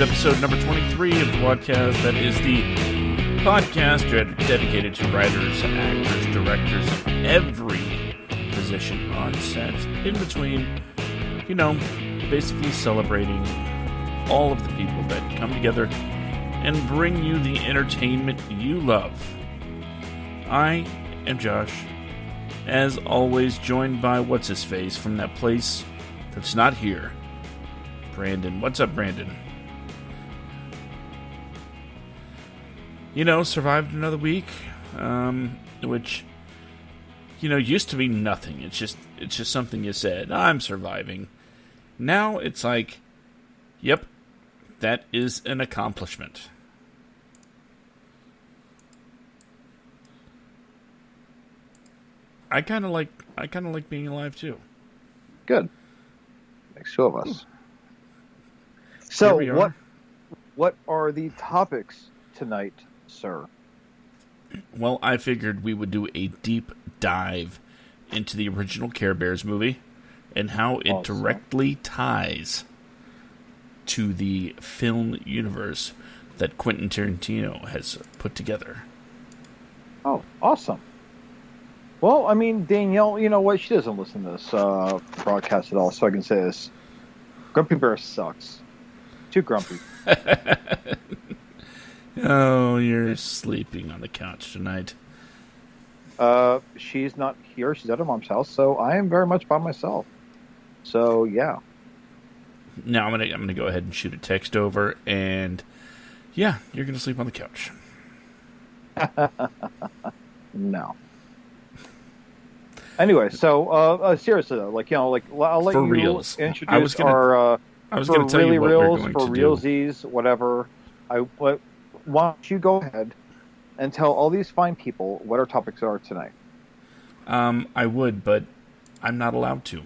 is episode number 23 of the WADcast. That is the podcast dedicated to writers, actors, directors, every position on set, in between, basically celebrating all of the people that come together and bring you the entertainment you love. I am Josh, as always, joined by what's-his-face from that place that's not here, Brandon. What's up, Brandon? Survived another week, which, used to be nothing. It's just something you said. I'm surviving. Now it's like, yep, that is an accomplishment. I kind of like being alive too. Good. Makes two of us. So what are the topics tonight, sir? Well, I figured we would do a deep dive into the original Care Bears movie and how it directly ties to the film universe that Quentin Tarantino has put together. Oh, awesome. Well, I mean, Danielle, you know what? She doesn't listen to this broadcast at all, so I can say this. Grumpy Bear sucks. Too grumpy. Oh, you're sleeping on the couch tonight. She's not here. She's at her mom's house, so I am very much by myself. So, yeah. Now I'm gonna go ahead and shoot a text over, and yeah, you're gonna sleep on the couch. No. Anyway, so seriously though, I'll let for you reals. introduce I was going to tell you what reals, we're going to do. For realsies, whatever. Why don't you go ahead and tell all these fine people what our topics are tonight? I would, but I'm not allowed to.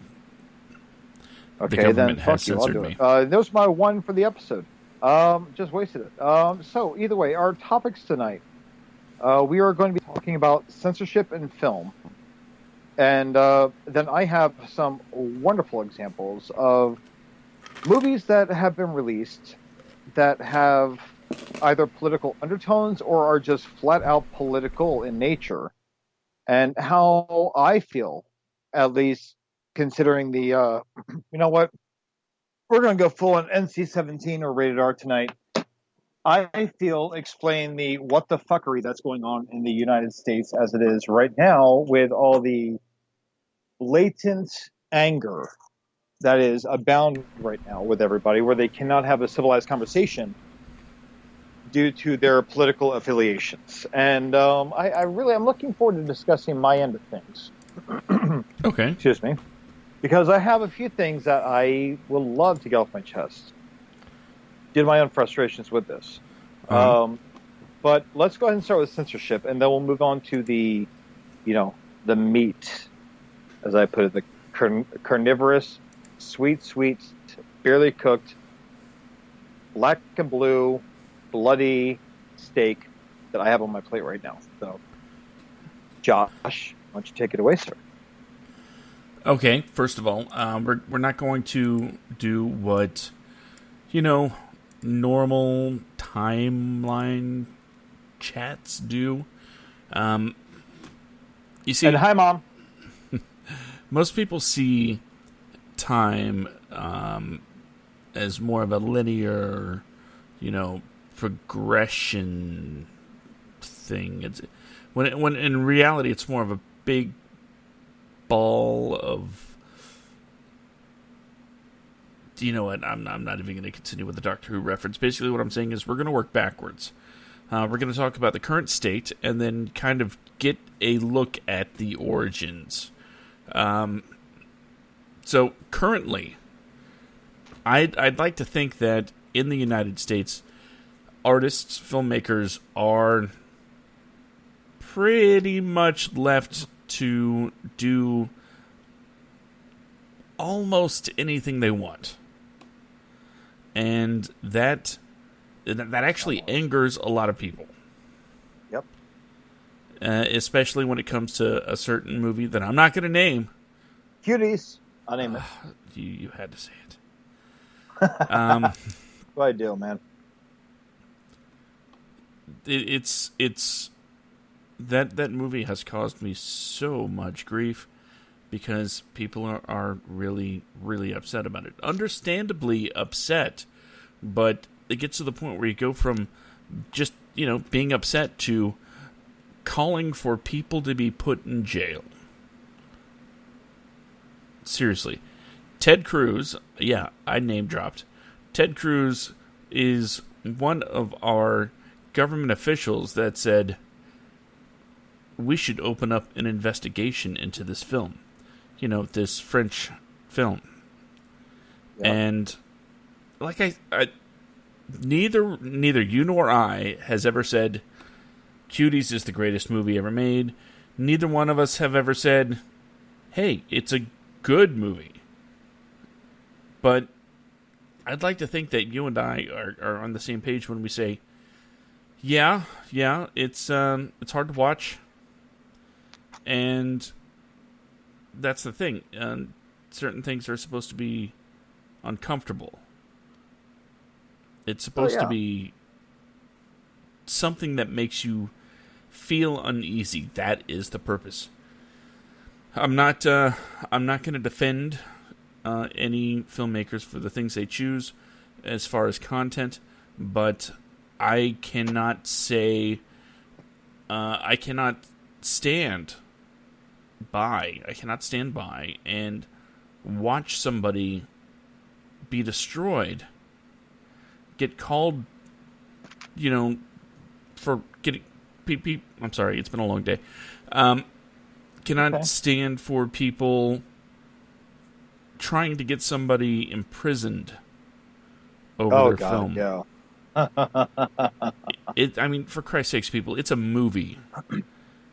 Okay, then fuck you. I'll do it. That was my one for the episode. Just wasted it. So either way, our topics tonight, we are going to be talking about censorship in film. And then I have some wonderful examples of movies that have been released that have either political undertones or are just flat out political in nature. And how I feel, at least considering the, you know what? We're going to go full on NC-17 or rated R tonight. I feel explain the what the fuckery that's going on in the United States as it is right now with all the latent anger that is abound right now with everybody, where they cannot have a civilized conversation due to their political affiliations. And I'm looking forward to discussing my end of things. Okay. Excuse me. Because I have a few things that I will love to get off my chest due to my own frustrations with this. But let's go ahead and start with censorship, and then we'll move on to the meat, as I put it, the carnivorous, sweet, barely cooked, black and blue, bloody steak that I have on my plate right now. So, Josh, why don't you take it away, sir? Okay, first of all, we're not going to do what, normal timeline chats do. You see, and hi, Mom. Most people see time as more of a linear, progression thing. It's when in reality it's more of a big ball of. You know what? I'm not even going to continue with the Doctor Who reference. Basically, what I'm saying is we're going to work backwards. We're going to talk about the current state and then kind of get a look at the origins. So currently, I'd like to think that in the United States, artists, filmmakers are pretty much left to do almost anything they want. And that actually angers a lot of people. Yep. Especially when it comes to a certain movie that I'm not going to name. Cuties. I'll name it. You had to say it. What I do, man. It's that movie has caused me so much grief because people are really, really upset about it. Understandably upset, but it gets to the point where you go from just, being upset to calling for people to be put in jail. Seriously. Ted Cruz, yeah, I name dropped. Ted Cruz is one of our government officials that said we should open up an investigation into this film. This French film. Yep. And like neither you nor I has ever said Cuties is the greatest movie ever made. Neither one of us have ever said, hey, it's a good movie. But I'd like to think that you and I are on the same page when we say, yeah, it's hard to watch. And that's the thing. Certain things are supposed to be uncomfortable. It's supposed to be something that makes you feel uneasy. That is the purpose. I'm not going to defend any filmmakers for the things they choose as far as content, but I cannot say I cannot stand by and watch somebody be destroyed, get called, for getting I'm sorry, it's been a long day. Cannot stand for people trying to get somebody imprisoned over their film. Yeah. I mean, for Christ's sakes, people, it's a movie.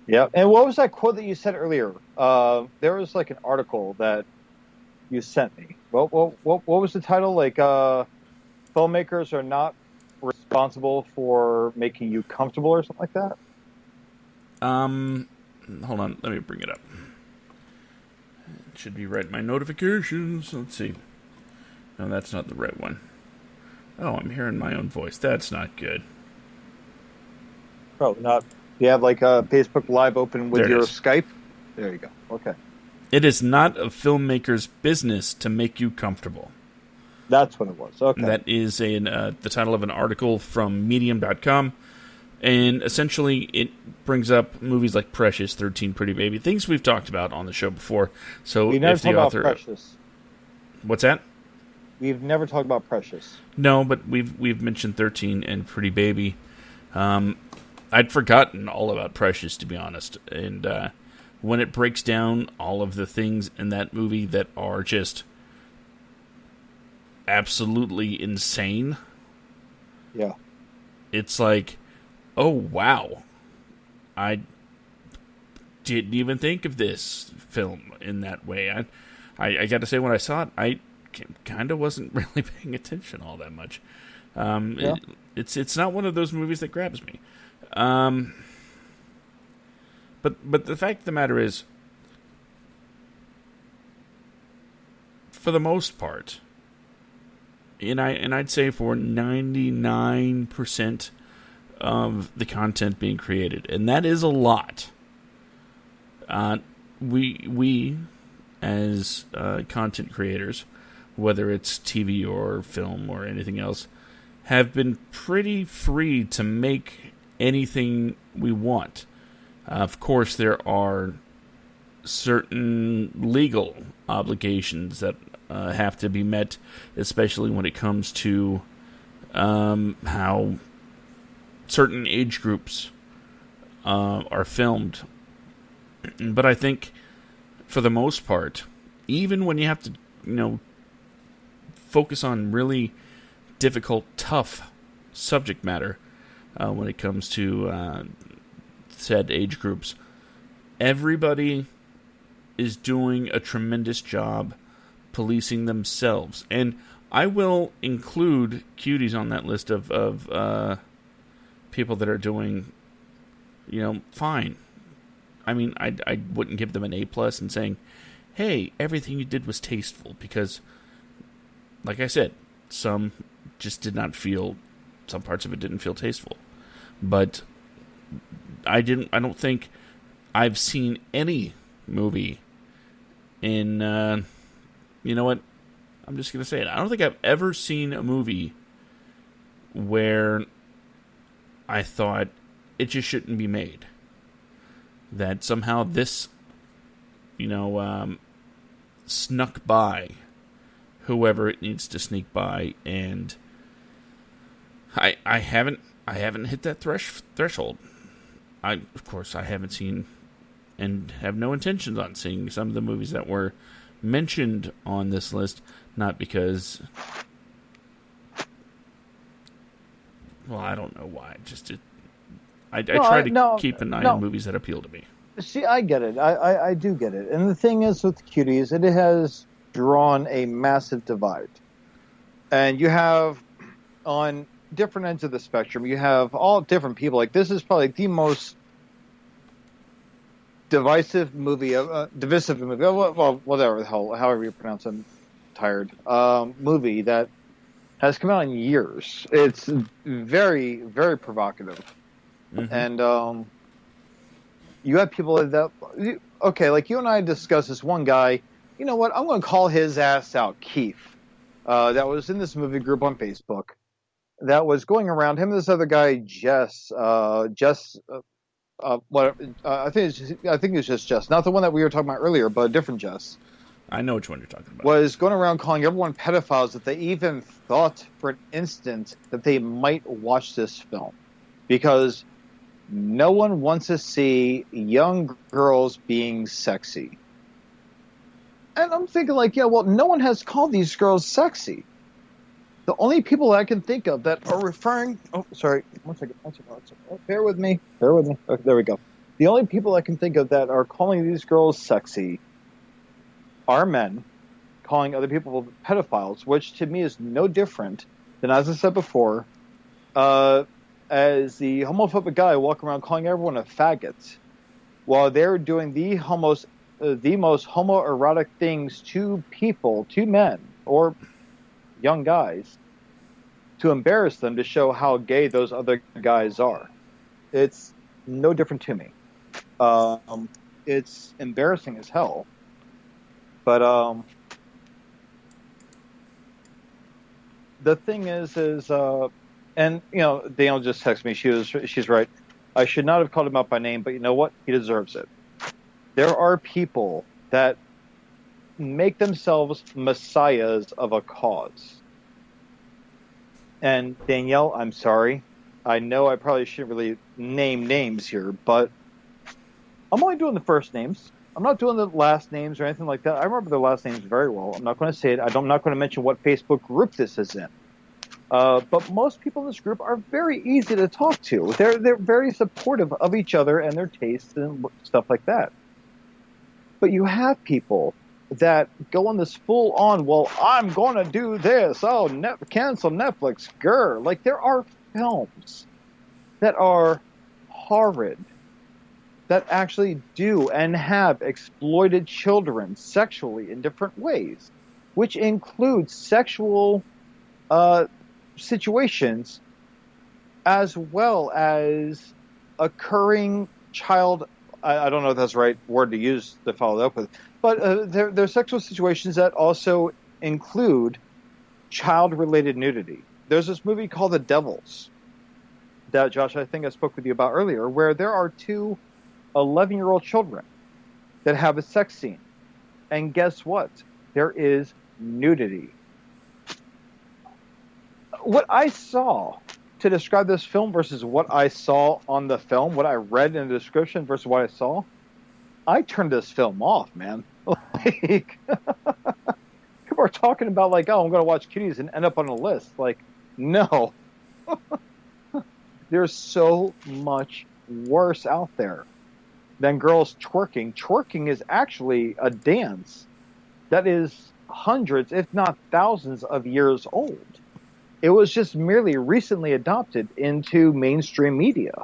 Yeah. And what was that quote that you said earlier? There was like an article that you sent me. What was the title? Like, filmmakers are not responsible for making you comfortable or something like that? Hold on, let me bring it up. It should be right in my notifications. Let's see. No, that's not the right one. Oh, I'm hearing my own voice. That's not good. Probably not. You have like a Facebook Live open with your Skype? There you go. Okay. It is not a filmmaker's business to make you comfortable. That's what it was. Okay. That is the title of an article from Medium.com. And essentially, it brings up movies like Precious, 13 Pretty Baby, things we've talked about on the show before. So we've never talked about Precious. What's that? We've never talked about Precious. No, but we've mentioned 13 and Pretty Baby. I'd forgotten all about Precious, to be honest. And when it breaks down all of the things in that movie that are just absolutely insane, yeah, it's like, oh, wow. I didn't even think of this film in that way. I got to say, when I saw it, I kind of wasn't really paying attention all that much. Yeah. It's not one of those movies that grabs me. But the fact of the matter is, for the most part, and I'd say for 99% of the content being created, and that is a lot. We as content creators, whether it's TV or film or anything else, have been pretty free to make anything we want. Of course, there are certain legal obligations that have to be met, especially when it comes to how certain age groups are filmed. But I think, for the most part, even when you have to, focus on really difficult, tough subject matter when it comes to said age groups, everybody is doing a tremendous job policing themselves. And I will include Cuties on that list of people that are doing, fine. I mean, I wouldn't give them an A+ and saying, hey, everything you did was tasteful, because, like I said, some just did not feel, some parts of it didn't feel tasteful. But I don't think I've seen any movie in, you know what, I'm just going to say it. I don't think I've ever seen a movie where I thought it just shouldn't be made. That somehow this, snuck by whoever it needs to sneak by, and I haven't hit that threshold. Of course, I haven't seen and have no intentions on seeing some of the movies that were mentioned on this list, not because, well, I don't know why. I try to keep an eye on movies that appeal to me. See, I get it. I do get it. And the thing is with Cuties, it has drawn a massive divide. And you have, on different ends of the spectrum, you have all different people. Like, this is probably the most divisive movie, well, whatever the hell, however you pronounce it, I'm tired, movie that has come out in years. It's very, very provocative. Mm-hmm. And you have people that, okay, like you and I discussed this one guy, you know what, I'm going to call his ass out, Keith, that was in this movie group on Facebook, that was going around, him and this other guy, Jess, I think it's just Jess, not the one that we were talking about earlier, but a different Jess. I know which one you're talking about. Was going around calling everyone pedophiles that they even thought for an instant that they might watch this film. Because no one wants to see young girls being sexy. And I'm thinking like, yeah, well, no one has called these girls sexy. The only people I can think of that are referring... Oh, sorry. One second. Oh, bear with me. Okay, there we go. The only people I can think of that are calling these girls sexy are men calling other people pedophiles, which to me is no different than, as I said before, as the homophobic guy walking around calling everyone a faggot while they're doing the most homoerotic things to people, to men or young guys, to embarrass them, to show how gay those other guys are. It's no different to me. It's embarrassing as hell. But the thing is, and Daniel just texted me. She's right. I should not have called him out by name, but you know what? He deserves it. There are people that make themselves messiahs of a cause. And Danielle, I'm sorry. I know I probably shouldn't really name names here, but I'm only doing the first names. I'm not doing the last names or anything like that. I remember their last names very well. I'm not going to say it. I'm not going to mention what Facebook group this is in. But most people in this group are very easy to talk to. They're very supportive of each other and their tastes and stuff like that. But you have people that go on this full-on, well, I'm going to do this. Oh, cancel Netflix. Grr. Like, there are films that are horrid, that actually do and have exploited children sexually in different ways, which includes sexual situations as well as occurring child... I don't know if that's the right word to use to follow that up with, but there are sexual situations that also include child-related nudity. There's this movie called The Devils that, Josh, I think I spoke with you about earlier, where there are two 11-year-old children that have a sex scene. And guess what? There is nudity. What I saw to describe this film versus what I saw on the film, what I read in the description versus what I saw, I turned this film off, man. Like, people are talking about like, oh, I'm going to watch Cuties and end up on a list. Like, no. There's so much worse out there than girls twerking. Twerking is actually a dance that is hundreds, if not thousands of years old. It was just merely recently adopted into mainstream media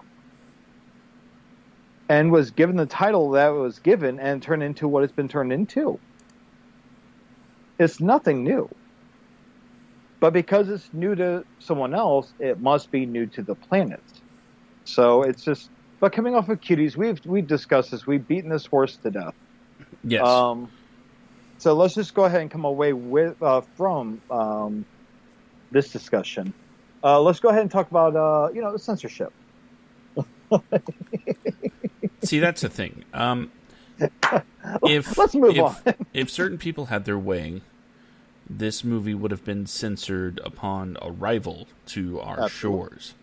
and was given the title that it was given and turned into what it's been turned into. It's nothing new. But because it's new to someone else, it must be new to the planet. So it's just. But coming off of Cuties, we've discussed this. We've beaten this horse to death. Yes. So let's just go ahead and come away from this discussion. Let's go ahead and talk about censorship. See, that's the thing. Let's move on. If certain people had their way, this movie would have been censored upon arrival to our shores.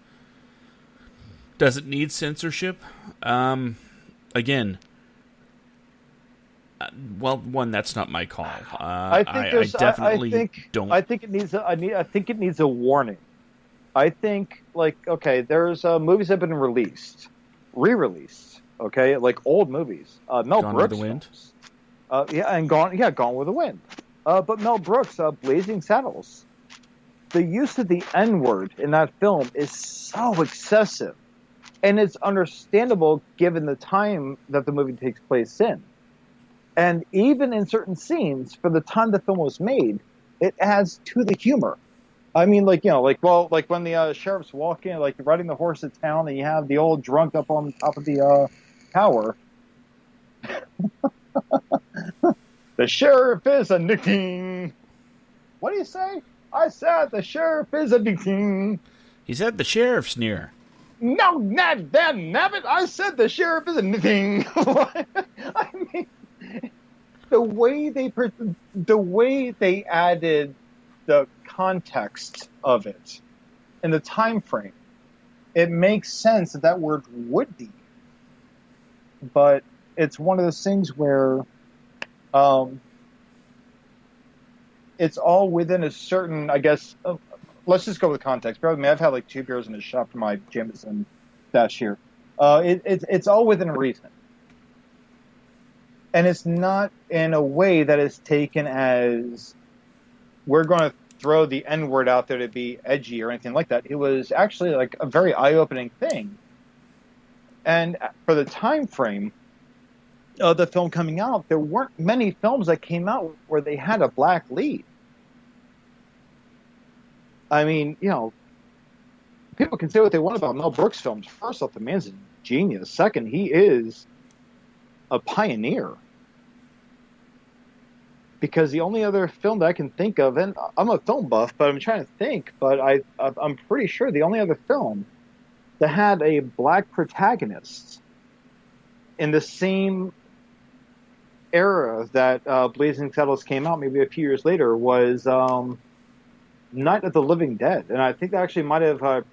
Does it need censorship? Again, well, one, that's not my call. I definitely don't. I think it needs. I think it needs a warning. I think, there's movies that have been re-released. Okay, like old movies. Mel Gone Brooks with the Wind. Gone with the Wind. But Mel Brooks, Blazing Saddles. The use of the N-word in that film is so excessive. And it's understandable given the time that the movie takes place in. And even in certain scenes, for the time the film was made, it adds to the humor. I mean, when the sheriff's walking, riding the horse to town, and you have the old drunk up on top of the tower. The sheriff is a nicking. What do you say? I said the sheriff is a nicking. He said the sheriff's near. No, not that, nabbit. I said the sheriff is a nicking. I mean, the way they added the context of it and the time frame, it makes sense that word would be. But it's one of those things where it's all within a certain, I guess, let's just go with context. Bro, I mean, I've had 2 beers in the shop for my Jameson dash here. It's all within reason. And it's not in a way that is taken as we're going to throw the N-word out there to be edgy or anything like that. It was actually a very eye-opening thing. And for the time frame of the film coming out, there weren't many films that came out where they had a black lead. I mean, people can say what they want about Mel Brooks films. First off, the man's a genius. Second, he is a pioneer. Because the only other film that I can think of, and I'm a film buff, but I'm trying to think, but I'm pretty sure the only other film that had a black protagonist in the same era that Blazing Saddles came out, maybe a few years later, was Night of the Living Dead. And I think that actually might have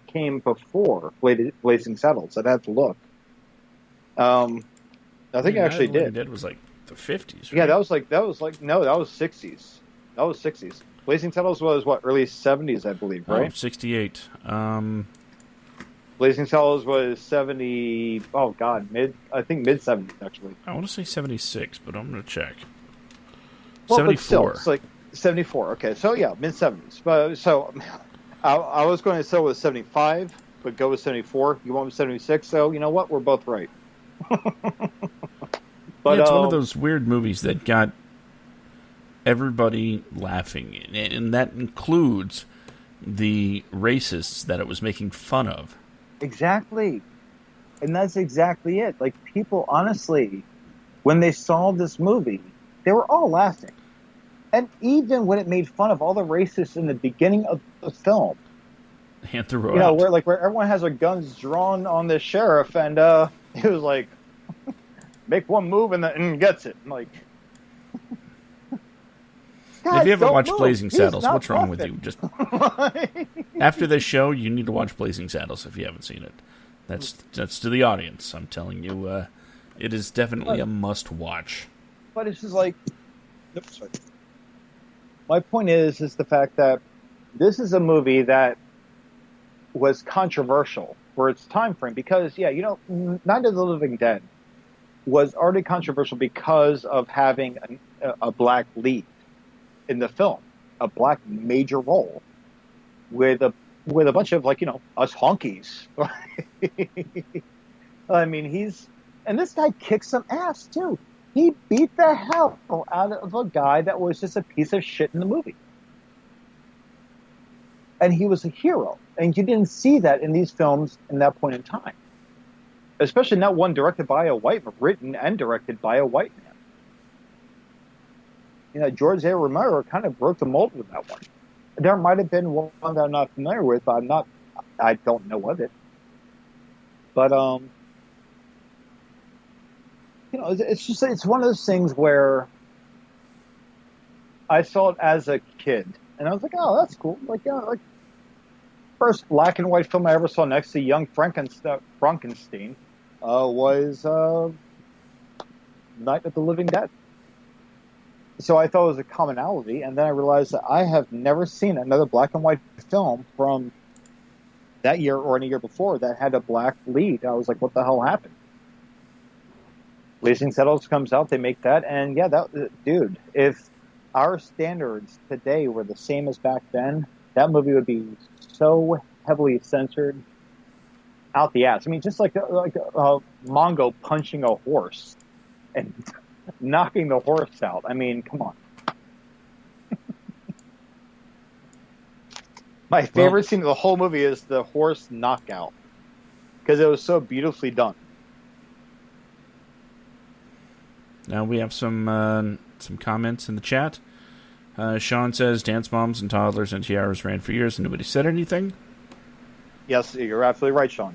came before Blazing Saddles. I'd have to look. I think it actually did. Living Dead was the 50s, right? Yeah, that was 60s. That was 60s. Blazing Saddles was early 70s, I believe, right? 68. Blazing Saddles was 70. Oh God, mid 70s actually. I want to say 76, but I'm going to check. Well, 74. But still, it's 74. Okay, so yeah, mid 70s. But so I was going to say it was 75, but go with 74. You went with 76. So you know what? We're both right. But it's one of those weird movies that got everybody laughing, and that includes the racists that it was making fun of. Exactly. And that's exactly it. People, honestly, when they saw this movie, they were all laughing. And even when it made fun of all the racists in the beginning of the film, and throughout, where everyone has their guns drawn on the sheriff, and it was make one move and gets it. I'm like, if you haven't watched Blazing Saddles, what's wrong with you? Just after this show, you need to watch Blazing Saddles if you haven't seen it. That's to the audience. I'm telling you, it is definitely a must-watch. But it's just sorry. My point is the fact that this is a movie that was controversial for its time frame because, Night of the Living Dead was already controversial because of having a black lead in the film, a black major role with a bunch of us honkies. I mean, and this guy kicks some ass too. He beat the hell out of a guy that was just a piece of shit in the movie. and he was a hero. And you didn't see that in these films in that point in time. Especially not one directed by a white man, written and directed by a white man. You know, George A. Romero kind of broke the mold with that one. There might have been one that I'm not familiar with. I don't know of it. But, you know, it's one of those things where I saw it as a kid, and I was like, oh, that's cool. Like, yeah, like, first black and white film I ever saw next to Young Frankenstein was Night of the Living Dead. So I thought it was a commonality, and then I realized that I have never seen another black and white film from that year or any year before that had a black lead. I was like, what the hell happened? Blazing Saddles comes out, they make that, and yeah, dude, if our standards today were the same as back then, that movie would be so heavily censored out the ass. I mean, just like a Mongo punching a horse and knocking the horse out. I mean, come on. My favorite scene of the whole movie is the horse knockout because it was so beautifully done. Now we have some comments in the chat. Sean says, dance moms and toddlers and tiaras ran for years and nobody said anything. Yes, you're absolutely right, Sean.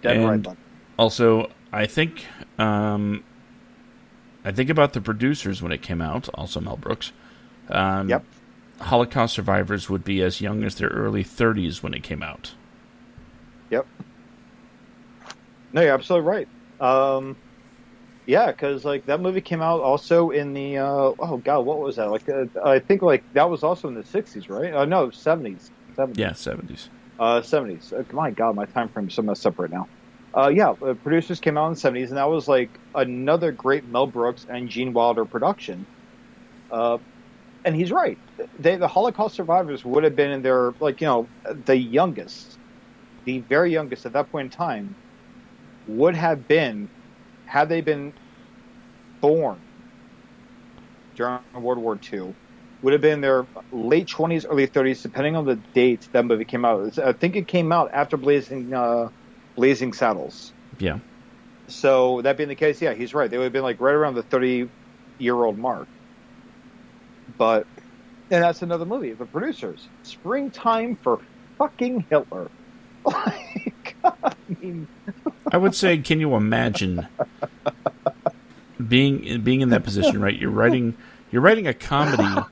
Dead right, bud. Also, I think about the producers when it came out, also Mel Brooks. Yep. Holocaust survivors would be as young as their early 30s when it came out. Yep. No, you're absolutely right. Yeah, because like that movie came out also in the oh god, what was that? Like I think like that was also in the 60s, right? No, 70s. Yeah, 70s. 70s. My god, my time frame is so messed up right now. Yeah, producers came out in the 70s, and that was like another great Mel Brooks and Gene Wilder production. And he's right. The Holocaust survivors would have been in their, like, you know, the youngest, the very youngest at that point in time would have been, had they been born during World War II, would have been in their late 20s, early 30s, depending on the date that movie came out. I think it came out after Blazing Saddles. Yeah. So that being the case, yeah, he's right. They would have been like right around the 30-year-old mark. But, and that's another movie. The producers, Springtime for fucking Hitler. Like, I mean, I would say, can you imagine being in that position? Right, you're writing a comedy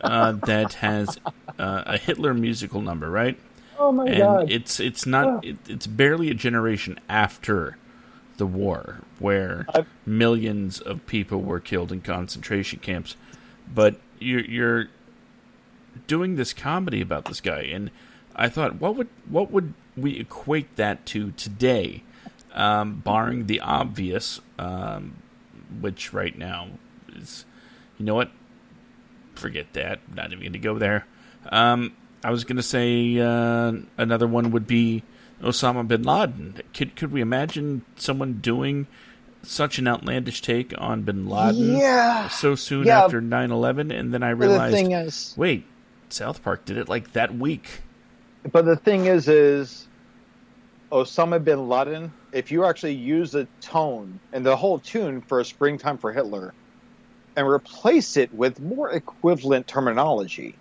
that has a Hitler musical number, right? Oh my god! It's not it's barely a generation after the war where millions of people were killed in concentration camps. But you're doing this comedy about this guy, and I thought, what would we equate that to today, barring the obvious, which right now is, you know what? Forget that. Not even going to go there. I was going to say another one would be Osama bin Laden. Could we imagine someone doing such an outlandish take on bin Laden so soon after 9/11, and then I realized, wait, South Park did it like that week. But the thing is Osama bin Laden, if you actually use the tone and the whole tune for a Springtime for Hitler and replace it with more equivalent terminology,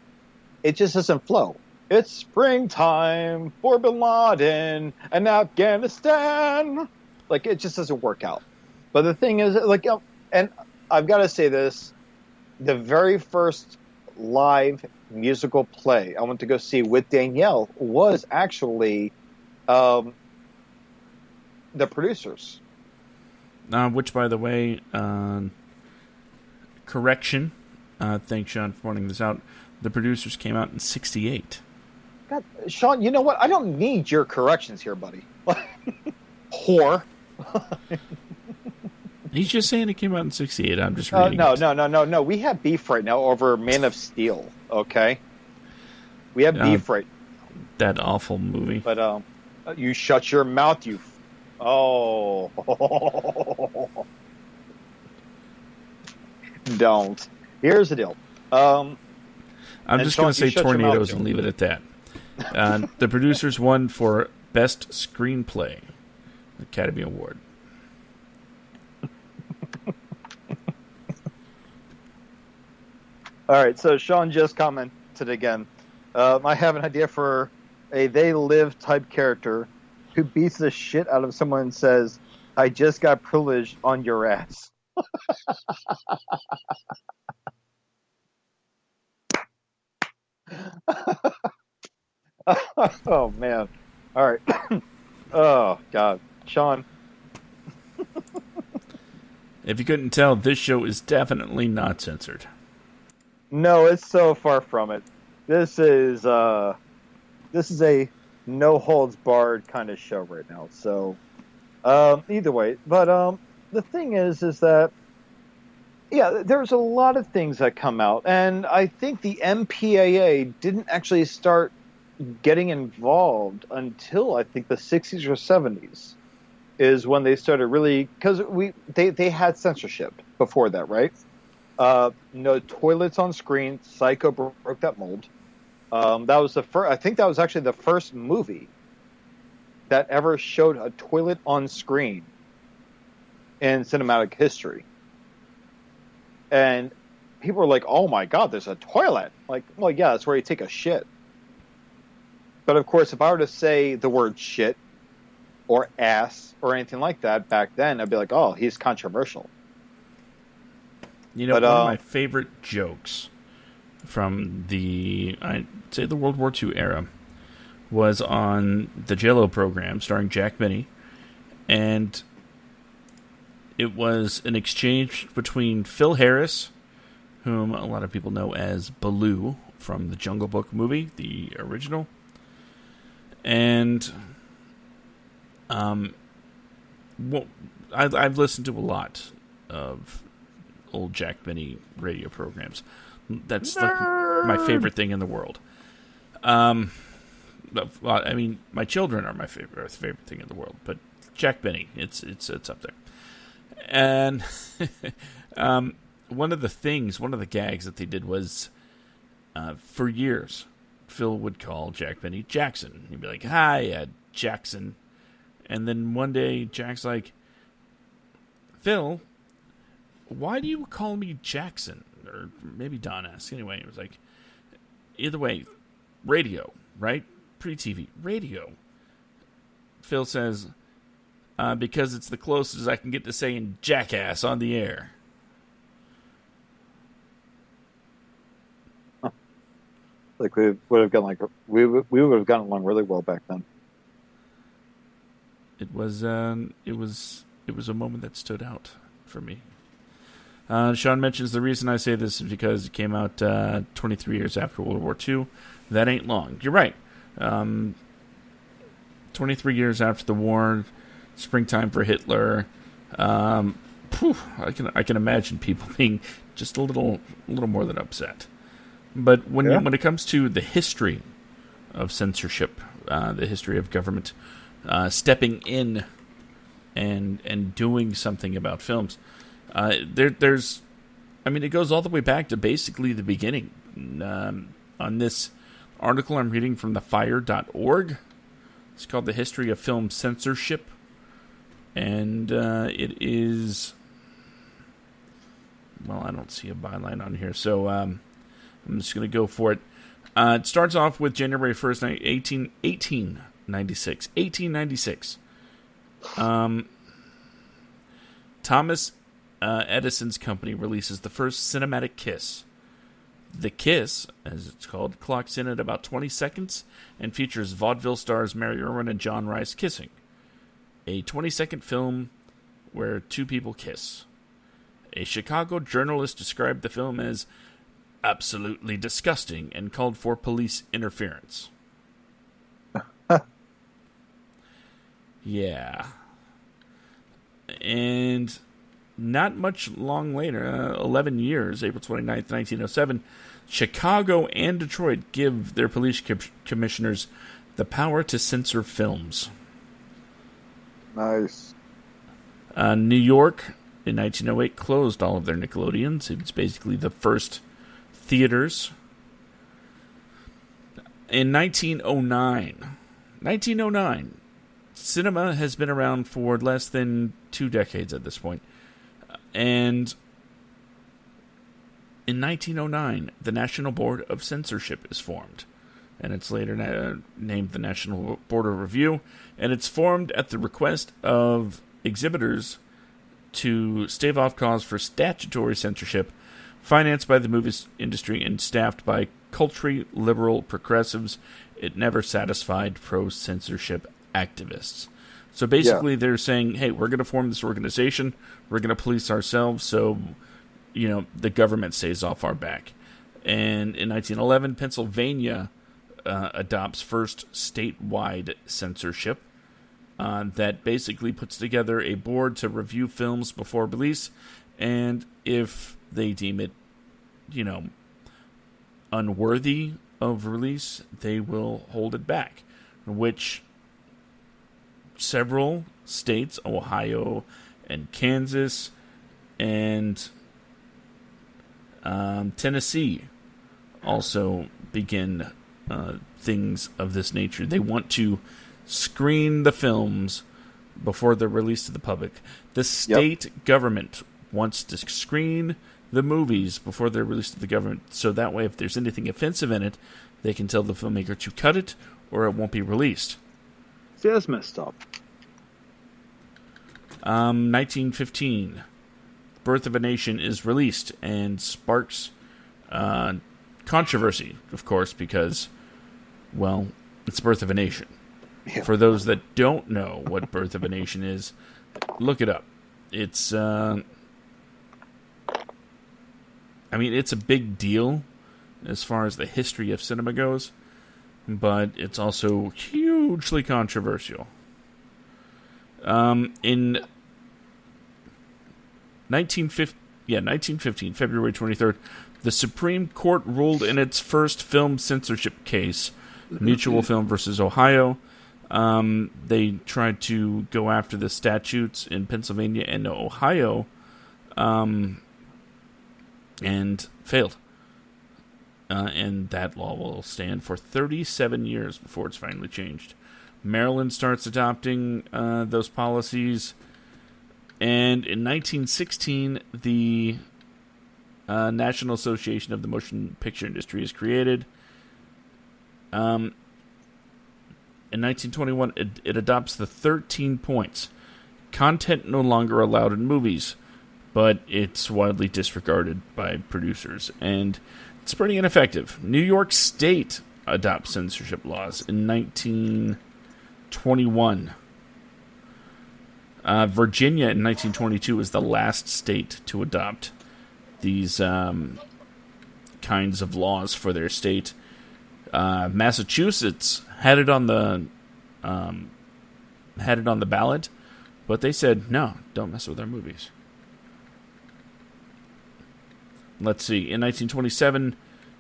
it just doesn't flow. It's springtime for bin Laden and Afghanistan. Like, it just doesn't work out. But the thing is, like, and I've got to say this, the very first live musical play I went to go see with Danielle was actually the producers. Which, by the way, correction, thanks, Sean, for pointing this out. The producers came out in 1968. God, Sean, you know what? I don't need your corrections here, buddy. Whore. He's just saying it came out in 1968. I'm just reading it. No. We have beef right now over Man of Steel, okay? We have beef right now. That awful movie. But you shut your mouth, you... Oh. Don't. Here's the deal. I'm just going to say tornadoes and leave it at that. The producers won for Best Screenplay, Academy Award. All right, so Sean just commented again. I have an idea for a They Live type character who beats the shit out of someone and says, "I just got privileged on your ass." Oh, man. All right. Oh, God. Sean. If you couldn't tell, this show is definitely not censored. No, it's so far from it. This is a no holds barred kind of show right now. So, either way, but the thing is that there's a lot of things that come out, and I think the MPAA didn't actually start getting involved until I think the 60s or 70s is when they started really, because they had censorship before that, right? No toilets on screen. Psycho broke that mold. That was the first. I think that was actually the first movie that ever showed a toilet on screen in cinematic history. And people were like, "Oh my God, there's a toilet!" Like, well, yeah, that's where you take a shit. But of course, if I were to say the word shit or ass or anything like that back then, I'd be like, "Oh, he's controversial." You know, one of my favorite jokes from I'd say the World War II era was on the Jello program starring Jack Benny, and it was an exchange between Phil Harris, whom a lot of people know as Baloo from the Jungle Book movie, the original, and I've listened to a lot of old Jack Benny radio programs. That's like my favorite thing in the world. I mean, my children are my favorite thing in the world, but Jack Benny, it's up there. And one of the gags that they did was, for years, Phil would call Jack Benny Jackson. He'd be like, "Hi, Jackson." And then one day, Jack's like, "Phil, why do you call me Jackson?" Or maybe Don asked. Anyway, it was like, either way, radio, right? Pre-TV, radio. Phil says, "Because it's the closest I can get to saying jackass on the air." Like we would have gotten along really well back then. It was a moment that stood out for me. Sean mentions the reason I say this is because it came out 23 years after World War II. That ain't long. You're right. 23 years after the war, springtime for Hitler. I can imagine people being just a little more than upset. But when it comes to the history of censorship, the history of government stepping in and doing something about films, there's, I mean, it goes all the way back to basically the beginning. On this article I'm reading from thefire.org, it's called The History of Film Censorship, and it is, well, I don't see a byline on here, so I'm just going to go for it. It starts off with January 1st, 1896. 1896. Thomas Edison's company releases the first cinematic kiss. The Kiss, as it's called, clocks in at about 20 seconds and features vaudeville stars Mary Irwin and John Rice kissing. A 20-second film where two people kiss. A Chicago journalist described the film as absolutely disgusting and called for police interference. Yeah. And not much long later, 11 years, April 29th, 1907, Chicago and Detroit give their police commissioners the power to censor films. Nice. New York, in 1908, closed all of their Nickelodeons. It's basically the first theaters. In 1909, cinema has been around for less than 2 decades at this point. And in 1909, the National Board of Censorship is formed. And it's later named the National Board of Review. And it's formed at the request of exhibitors to stave off calls for statutory censorship, financed by the movie industry and staffed by culturally liberal progressives. It never satisfied pro-censorship activists. So basically they're saying, hey, we're going to form this organization. We're going to police ourselves so, the government stays off our back. And in 1911, Pennsylvania adopts first statewide censorship that basically puts together a board to review films before release, and if they deem it, unworthy of release, they will hold it back, which several states, Ohio and Kansas and Tennessee, also begin things of this nature. They want to screen the films before they're released to the public. The state government wants to screen the movies before they're released to the government, so that way if there's anything offensive in it, they can tell the filmmaker to cut it or it won't be released. See, that's messed up. 1915, Birth of a Nation is released and sparks controversy, of course, because, well, it's Birth of a Nation. Yeah. For those that don't know what Birth of a Nation is, look it up. It's, it's a big deal as far as the history of cinema goes, but it's also hugely controversial. In 1915, February 23rd, the Supreme Court ruled in its first film censorship case, Mutual Film versus Ohio. They tried to go after the statutes in Pennsylvania and Ohio, and failed. And that law will stand for 37 years before it's finally changed. Maryland starts adopting those policies. And in 1916, the National Association of the Motion Picture Industry is created. In 1921, it adopts the 13 points. Content no longer allowed in movies, but it's widely disregarded by producers, and it's pretty ineffective. New York State adopts censorship laws in 1921. Virginia in 1922 is the last state to adopt these kinds of laws for their state. Massachusetts had it on the ballot, but they said no, don't mess with our movies. Let's see. In 1927,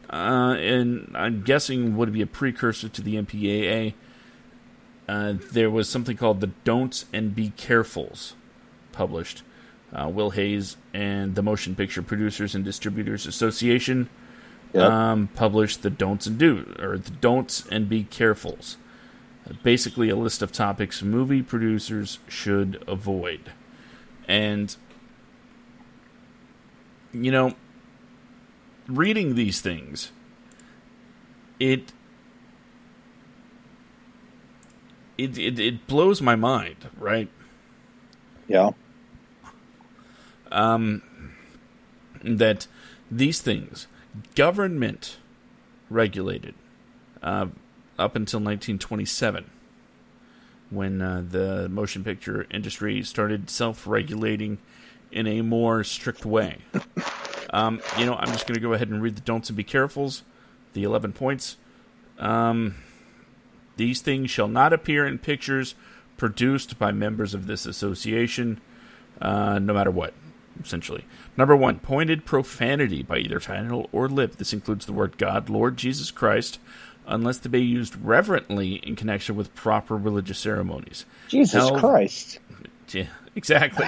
and I'm guessing would be a precursor to the MPAA, there was something called the Don'ts and Be Carefuls published. Will Hayes and the Motion Picture Producers and Distributors Association published the Don'ts and Be Carefuls. Basically a list of topics movie producers should avoid. And, reading these things, it blows my mind, right? Yeah. That these things, government regulated, up until 1927, when the motion picture industry started self-regulating in a more strict way. I'm just going to go ahead and read the Don'ts and Be Carefuls, the 11 points. These things shall not appear in pictures produced by members of this association, no matter what, essentially. Number 1, pointed profanity by either title or lip. This includes the word God, Lord Jesus Christ, unless they be used reverently in connection with proper religious ceremonies. Jesus Christ. Yeah, exactly.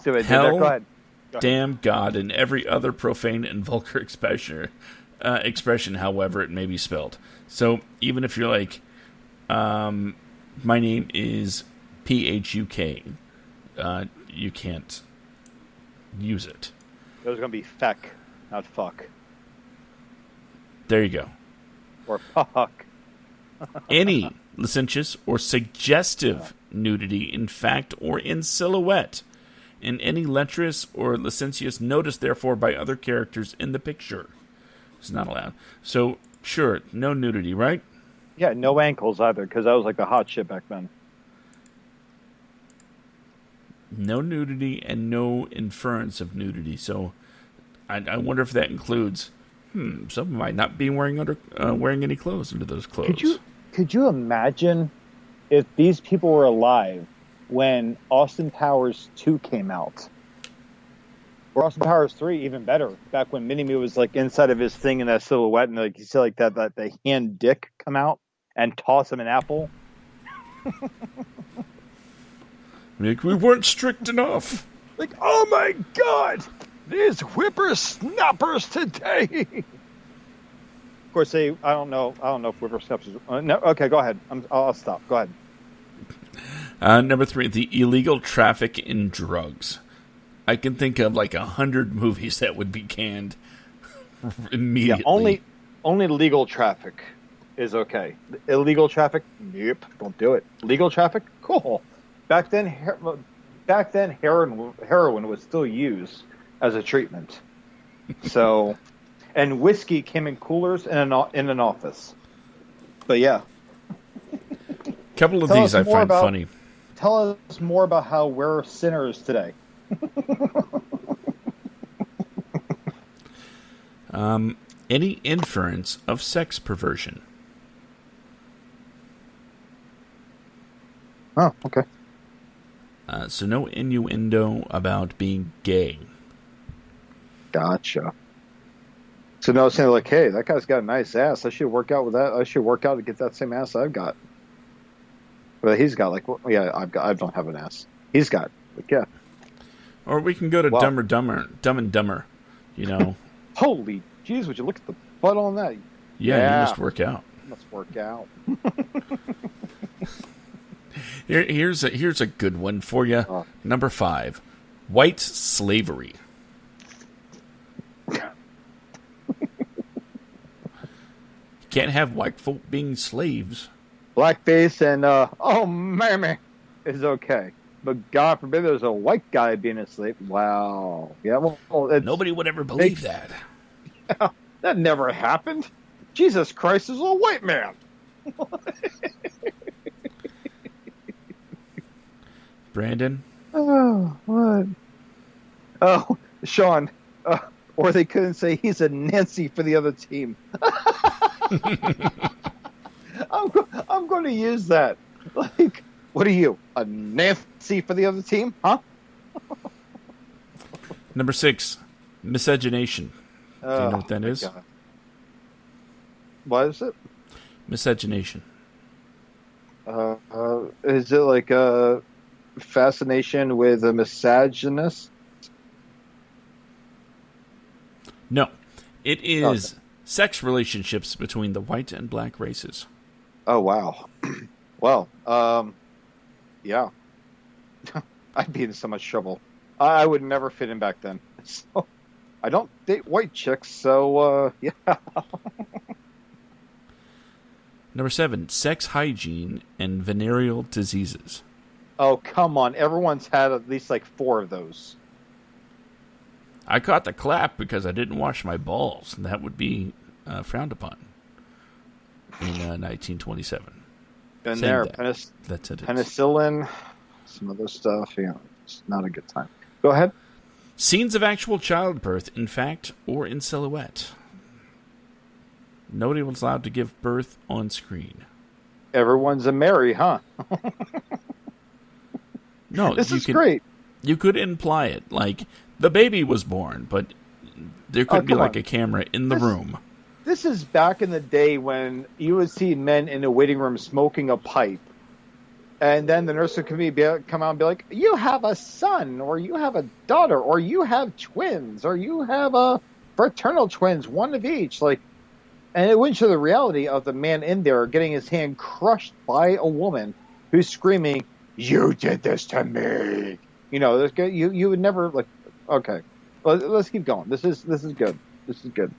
So Hell, go ahead. Damn God, and every other profane and vulgar expression expression, however it may be spelled. So even if you're like, my name is Phuk, you can't use it. It was going to be feck, not fuck. There you go. Or fuck. Any licentious or suggestive nudity in fact or in silhouette, and any lecherous or licentious notice, therefore, by other characters in the picture is not allowed. So, sure, no nudity, right? Yeah, no ankles either, because that was like the hot shit back then. No nudity and no inference of nudity. So, I wonder if that includes, some might not be wearing any clothes under those clothes. Could you imagine if these people were alive when Austin Powers 2 came out? Or Austin Powers 3, even better. Back when Mini-Me was like inside of his thing in that silhouette, and like you see like that the hand dick come out and toss him an apple. Like, we weren't strict enough. Like, oh my God, these whippersnappers today. Of course, I don't know if whippersnappers. No, okay, go ahead. I'll stop. Go ahead. Number 3, the illegal traffic in drugs. I can think of like 100 movies that would be canned immediately. Yeah, only legal traffic is okay. Illegal traffic, nope, don't do it. Legal traffic, cool. Back then, heroin was still used as a treatment. So, and whiskey came in coolers in an office. But yeah, a couple of these I find funny. Tell us more about how we're sinners today. Any inference of sex perversion. Oh, okay. So no innuendo about being gay. Gotcha. So no saying like, hey, that guy's got a nice ass. I should work out with that. I should work out to get that same ass I've got. But he's got like, well, yeah, I don't have an ass. He's got, like, yeah. Or we can go to Dumb and Dumber, you know. Holy jeez, would you look at the butt on that? Yeah, you must work out. Here's a good one for you. Number 5, white slavery. Can't have white folk being slaves. Blackface and oh mammy is okay, but God forbid there's a white guy being a slave. Wow. Yeah. Well, nobody would ever believe that. Yeah, that never happened. Jesus Christ is a white man. Brandon? Oh, what? Oh, Sean. Or they couldn't say he's a Nancy for the other team. I'm going to use that. Like, what are you, a Nancy for the other team? Huh? Number 6, miscegenation. Do you know what that is? God. What is it? Miscegenation. Is it like a fascination with a misogynist? No. It is sex relationships between the white and black races. Oh, wow. Well, yeah. I'd be in so much trouble. I would never fit in back then. So, I don't date white chicks, so, yeah. Number 7, sex hygiene and venereal diseases. Oh, come on. Everyone's had at least like 4 of those. I caught the clap because I didn't wash my balls, and that would be frowned upon in 1927. Been there. Penicillin, some other stuff. Yeah, it's not a good time. Go ahead. Scenes of actual childbirth, in fact, or in silhouette. Nobody was allowed to give birth on screen. Everyone's a Mary, huh? No, this is great. You could imply it, like the baby was born, but there could be like a camera in the room. This is back in the day when you would see men in a waiting room smoking a pipe, and then the nurse would come out and be like, "You have a son, or you have a daughter, or you have twins, or you have a fraternal twins, one of each." Like, And it wouldn't show the reality of the man in there getting his hand crushed by a woman who's screaming, "You did this to me!" You know, you would never like. Okay, well, let's keep going. This is good. This is good.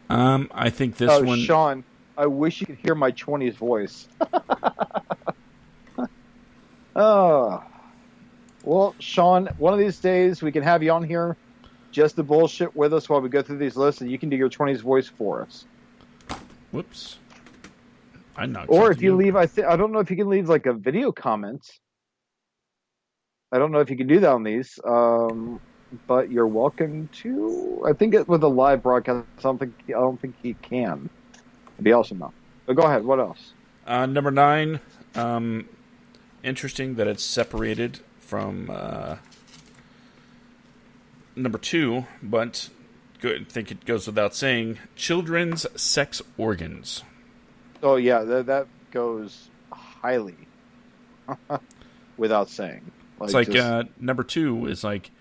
I think this one. Sean, I wish you could hear my 20s voice. Oh, well, Sean, one of these days we can have you on here just to bullshit with us while we go through these lists, and you can do your 20s voice for us. Whoops. Or if you leave, I don't know if you can leave like a video comment. I don't know if you can do that on these, but you're welcome to. I think with a live broadcast, I don't think you can. It'd be awesome though. But go ahead. What else? Number 9. Interesting that it's separated from number 2, but good. I think it goes without saying. Children's sex organs. Oh yeah, that goes highly without saying. It's like number 2 is like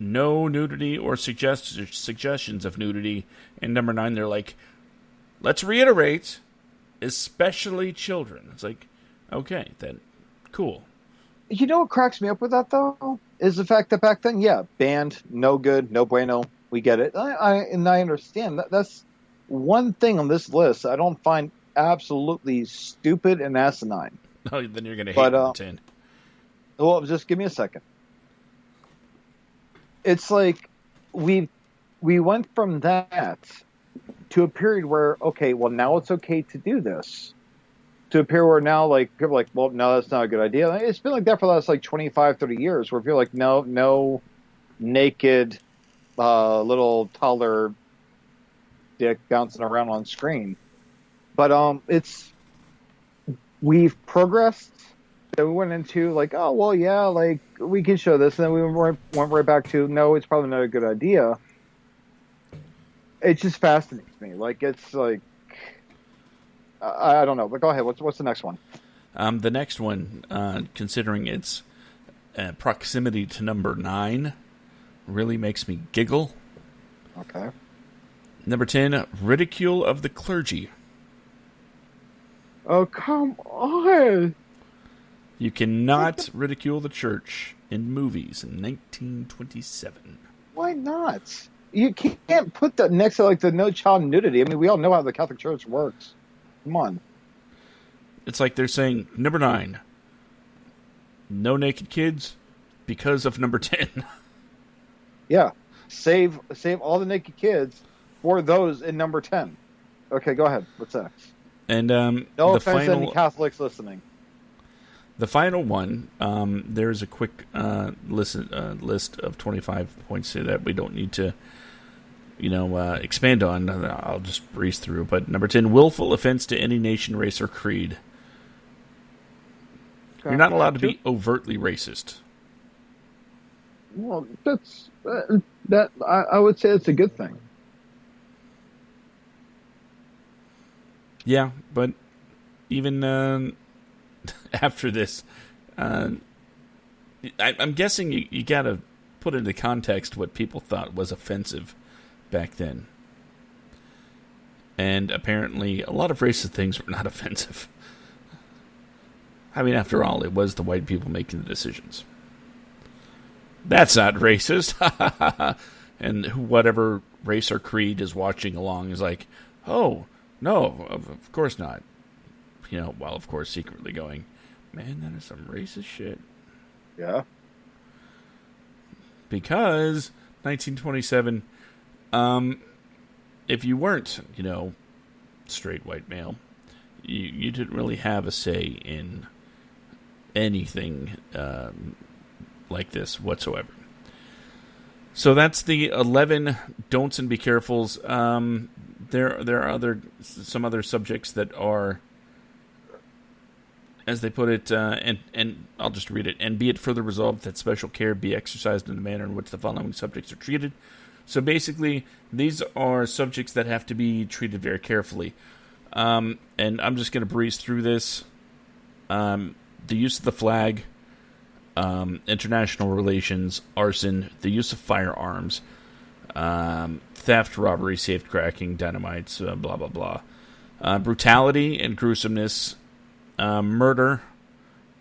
no nudity or suggestions of nudity, and number 9 they're like, let's reiterate, especially children. It's like, okay, then cool. You know what cracks me up with that though is the fact that back then, yeah, banned, no good, no bueno. We get it, I understand that. That's one thing on this list I don't find absolutely stupid and asinine. Oh, then you're gonna hate number 10. Well, just give me a second. It's like we went from that to a period where, okay, well, now it's okay to do this, to a period where now, like, people are like, well, no, that's not a good idea. It's been like that for the last, like, 25, 30 years, where people are like, no naked, little toddler dick bouncing around on screen. But we've progressed. That we went into like, oh, well, yeah, like, we can show this. And then we went right back to, no, it's probably not a good idea. It just fascinates me. Like, it's like, I don't know. But go ahead. What's the next one? The next one, considering its proximity to number 9, really makes me giggle. Okay. Number 10, ridicule of the clergy. Oh, come on. You cannot ridicule the church in movies in 1927. Why not? You can't put that next to like the no child nudity. I mean, we all know how the Catholic Church works. Come on. It's like they're saying, number 9, no naked kids because of number 10. Yeah. Save all the naked kids for those in number 10. Okay, go ahead. What's next? And no offense to any Catholics listening. The final one, there's a quick list of 25 points that we don't need to, expand on. I'll just breeze through. But number 10, willful offense to any nation, race, or creed. Okay. You're not allowed to be overtly racist. Well, that's that. I would say it's a good thing. Yeah, but even after this, I'm guessing you got to put into context what people thought was offensive back then. And apparently a lot of racist things were not offensive. I mean, after all, it was the white people making the decisions. That's not racist. And whatever race or creed is watching along is like, oh, no, of course not. While of course secretly going, man, that is some racist shit. Yeah. Because 1927, if you weren't, straight white male, you didn't really have a say in anything like this whatsoever. So that's the 11 don'ts and be carefuls. There are some other subjects that are, as they put it, and I'll just read it. And be it further resolved that special care be exercised in the manner in which the following subjects are treated. So basically, these are subjects that have to be treated very carefully. And I'm just going to breeze through this. The use of the flag, international relations, arson, the use of firearms, theft, robbery, safecracking, dynamites, blah, blah, blah. Brutality and gruesomeness, murder,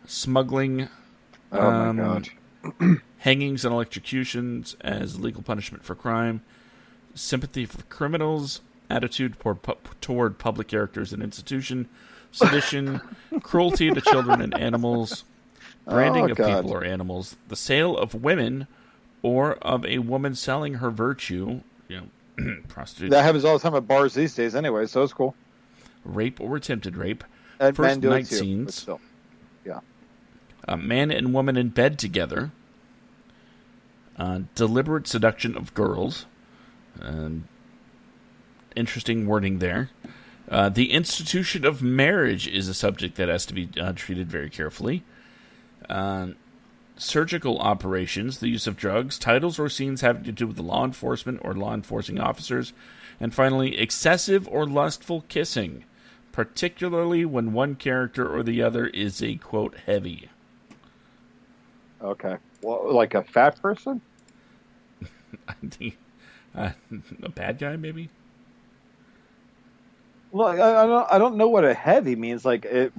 smuggling, oh my God. hangings and electrocutions as legal punishment for crime, sympathy for criminals, attitude toward public characters and institution, sedition, cruelty to children and animals, branding of people or animals, the sale of women or of a woman selling her virtue, prostitutes. That happens all the time at bars these days anyway, so it's cool. Rape or attempted rape. And first men night too, scenes. still. Yeah. Man and woman in bed together. Deliberate seduction of girls. Interesting wording there. The institution of marriage is a subject that has to be treated very carefully. Surgical operations, the use of drugs, titles or scenes having to do with the law enforcement or law enforcing officers, and finally, excessive or lustful kissing, particularly when one character or the other is a, quote, heavy. Okay. Well, like a fat person? I think a bad guy, maybe? Well, I don't know what a heavy means. Like, hey,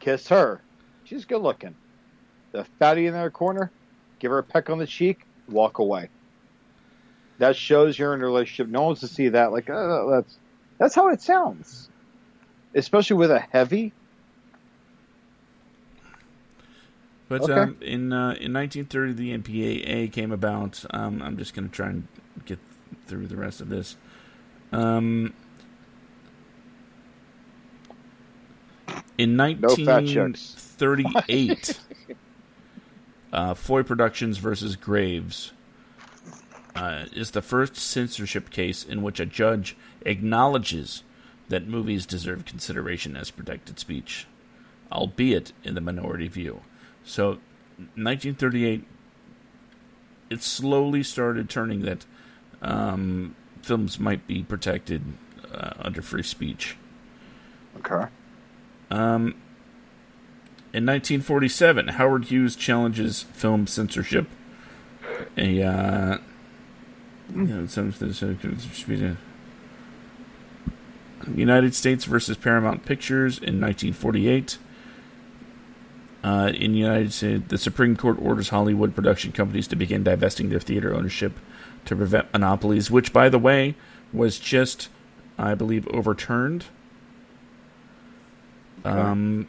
kiss her. She's good looking. The fatty in their corner, give her a peck on the cheek, walk away. That shows you're in a relationship. No one's to see that. Like, that's how it sounds. Especially with a heavy. But okay. In 1930, the MPAA came about. I'm just going to try and get through the rest of this. In 1938, Foy Productions versus Graves is the first censorship case in which a judge acknowledges that movies deserve consideration as protected speech, albeit in the minority view. So, 1938, it slowly started turning that films might be protected under free speech. Okay. In 1947, Howard Hughes challenges film censorship. United States versus Paramount Pictures in 1948. In the United States, the Supreme Court orders Hollywood production companies to begin divesting their theater ownership to prevent monopolies, which, by the way, was just, I believe, overturned within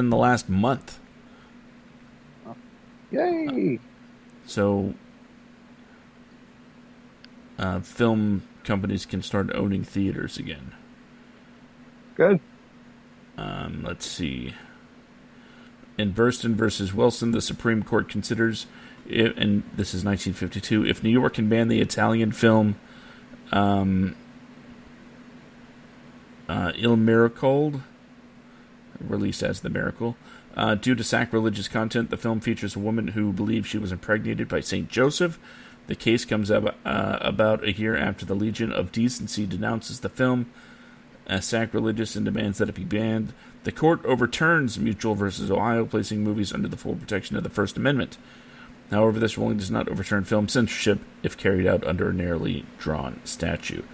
the last month. Yay! So, film companies can start owning theaters again. Good. Let's see. In Burstyn versus Wilson, the Supreme Court considers, and this is 1952, if New York can ban the Italian film Il Miracolo, released as The Miracle, due to sacrilegious content. The film features a woman who believes she was impregnated by St. Joseph. The case comes up about a year after the Legion of Decency denounces the film as sacrilegious and demands that it be banned. The court overturns Mutual versus Ohio, placing movies under the full protection of the First Amendment. However, this ruling does not overturn film censorship if carried out under a narrowly drawn statute.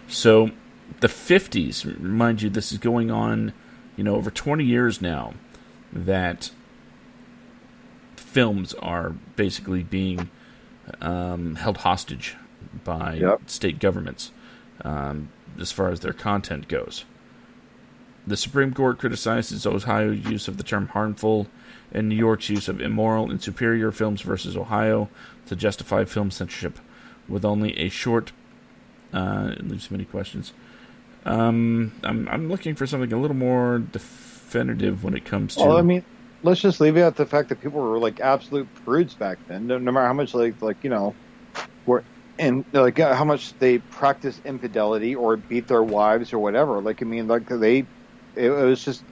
So, the 50s, mind you, this is going on, over 20 years now, that films are basically being held hostage by state governments as far as their content goes. The Supreme Court criticizes Ohio's use of the term harmful and New York's use of immoral and superior films versus Ohio to justify film censorship, with only a short. It leaves many questions. I'm looking for something a little more definitive when it comes to. Well, I mean, let's just leave it at the fact that people were like absolute prudes back then. No matter how much were and like how much they practiced infidelity or beat their wives or whatever. Like, I mean, it was just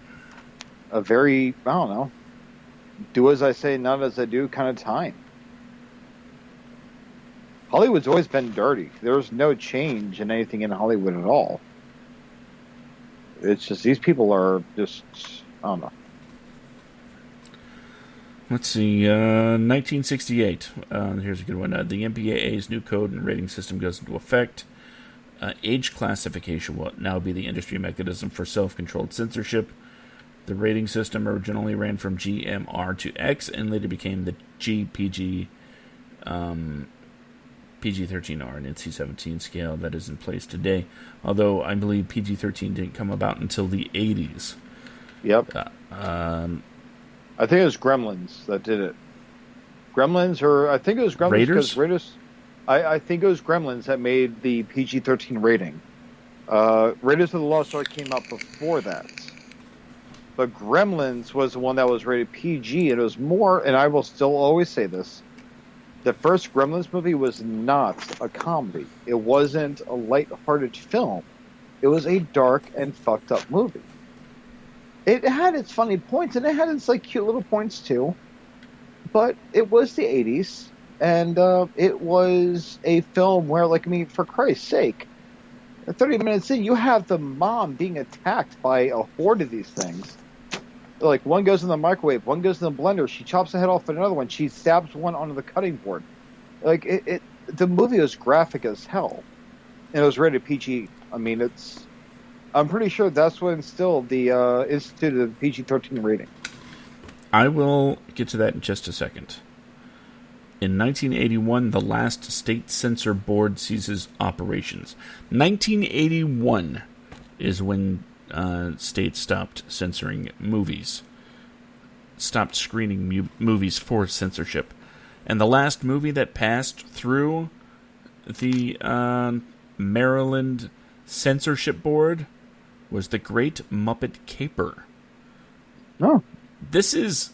a very, I don't know, do as I say, not as I do kind of time. Hollywood's always been dirty. There's no change in anything in Hollywood at all. It's just these people are just, I don't know. Let's see, 1968. Here's a good one. The MPAA's new code and rating system goes into effect. Age classification will now be the industry mechanism for self-controlled censorship. The rating system originally ran from GMR to X and later became the GPG, PG-13R and NC-17 scale that is in place today. Although I believe PG-13 didn't come about until the 80s. Yep. I think it was Gremlins that did it. I think it was Gremlins. Raiders? I think it was Gremlins that made the PG-13 rating. Raiders of the Lost Ark came out before that. But Gremlins was the one that was rated PG, and it was more, and I will still always say this, the first Gremlins movie was not a comedy. It wasn't a light-hearted film. It was a dark and fucked up movie. It had its funny points, and it had its cute little points too. But it was the 80s, and it was a film where, for Christ's sake, 30 minutes in, you have the mom being attacked by a horde of these things. One goes in the microwave, one goes in the blender, she chops the head off another one, she stabs one onto the cutting board. The movie was graphic as hell. And it was rated PG. I mean, I'm pretty sure that's what instilled the institute of the PG-13 rating. I will get to that in just a second. In 1981, the last state censor board ceases operations. 1981 is when states stopped censoring movies, stopped screening movies for censorship. And the last movie that passed through the Maryland Censorship Board was The Great Muppet Caper. Oh. This is,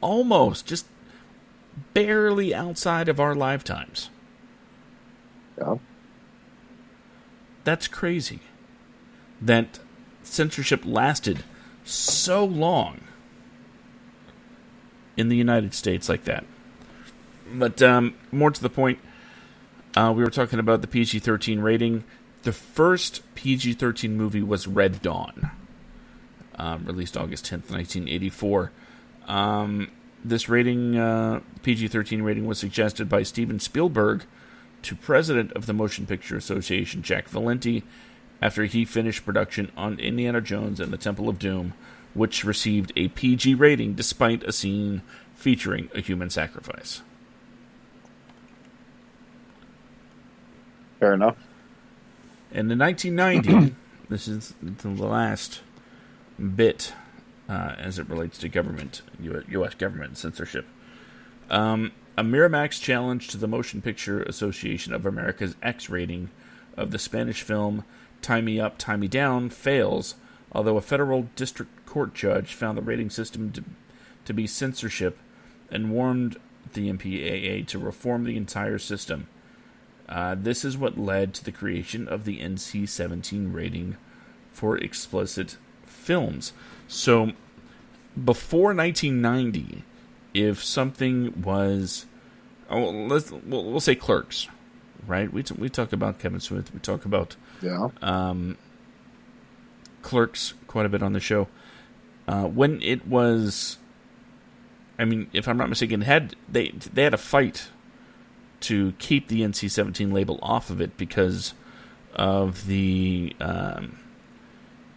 almost just barely outside of our lifetimes. Yeah. That's crazy. That censorship lasted so long in the United States like that. But more to the point, we were talking about the PG-13 rating. The first PG-13 movie was Red Dawn, released August 10th, 1984. This rating, PG-13 rating, was suggested by Steven Spielberg to president of the Motion Picture Association, Jack Valenti, after he finished production on Indiana Jones and the Temple of Doom, which received a PG rating despite a scene featuring a human sacrifice. Fair enough. And in 1990, this is the last bit as it relates to government, U.S. government censorship. A Miramax challenge to the Motion Picture Association of America's X rating of the Spanish film Tie Me Up, Tie Me Down fails, although a federal district court judge found the rating system to be censorship and warned the MPAA to reform the entire system. This is what led to the creation of the NC-17 rating for explicit films. So, before 1990, if something was, we'll say Clerks, right? We talk about Kevin Smith. We talk about Clerks quite a bit on the show. When it was, I mean, if I'm not mistaken, they had a fight to keep the NC-17 label off of it because of the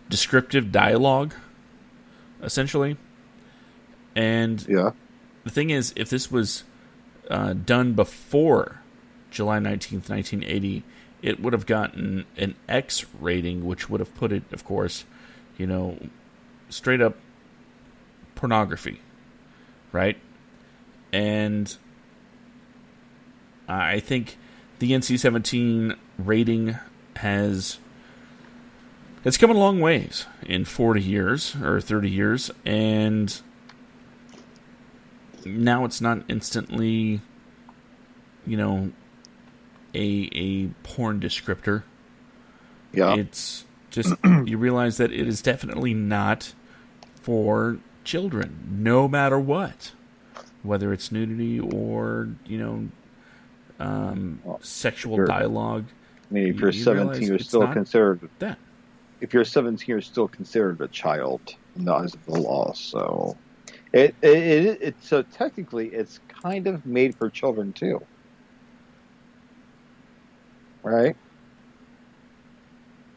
descriptive dialogue, essentially. And the thing is, if this was done before July 19th, 1980, it would have gotten an X rating, which would have put it, of course, straight up pornography, right? And I think the NC-17 rating it's come a long ways in 40 years or 30 years, and now it's not instantly, a porn descriptor. Yeah. It's just, you realize that it is definitely not for children, no matter what. Whether it's nudity or, sexual dialogue. I mean, if you're 17, you're still considered that. If you're 17, you're still considered a child in the eyes of the law. So So technically, it's kind of made for children too, right?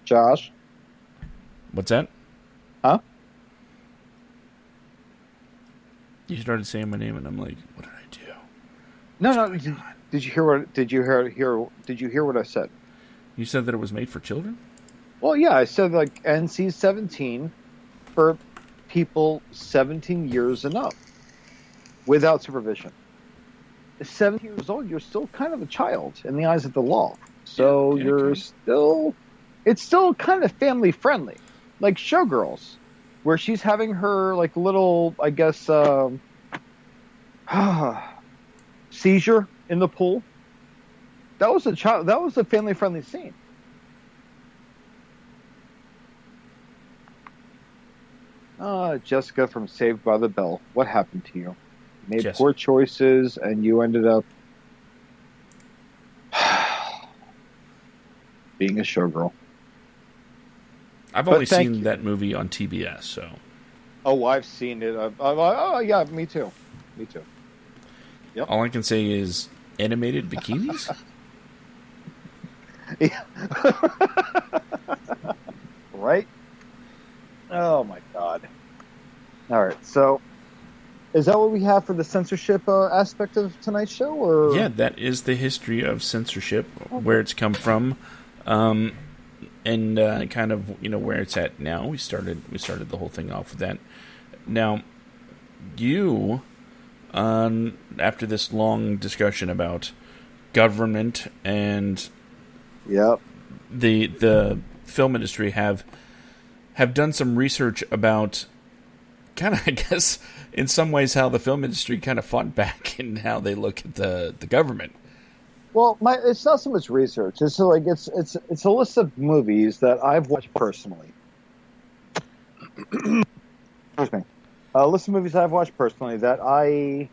Josh, What's that? huh? You started saying my name, and I'm like, what did I do? No. Did you hear what? Did you hear what I said? You said that it was made for children? Well, yeah, I said like NC-17 for people 17 years and up without supervision. 17 years old, you're still kind of a child in the eyes of the law. So it's still kind of family friendly, like Showgirls, where she's having her like little, I guess, seizure in the pool. That was a family friendly scene. Jessica from Saved by the Bell. What happened to you? You made poor choices, and you ended up being a showgirl. I've only seen that movie on TBS, so. Oh, I've seen it. Oh, yeah, me too. Yep. All I can say is animated bikinis? Right? Oh, my God. All right, so is that what we have for the censorship aspect of tonight's show? Or? Yeah, that is the history of censorship, where it's come from, and kind of where it's at now. We started the whole thing off with that. Now, you, after this long discussion about government and the film industry, have done some research about kind of, I guess, in some ways, how the film industry kind of fought back and how they look at the government. Well, it's not so much research. It's like it's a list of movies that I've watched personally. Excuse me. A list of movies that I've watched personally that I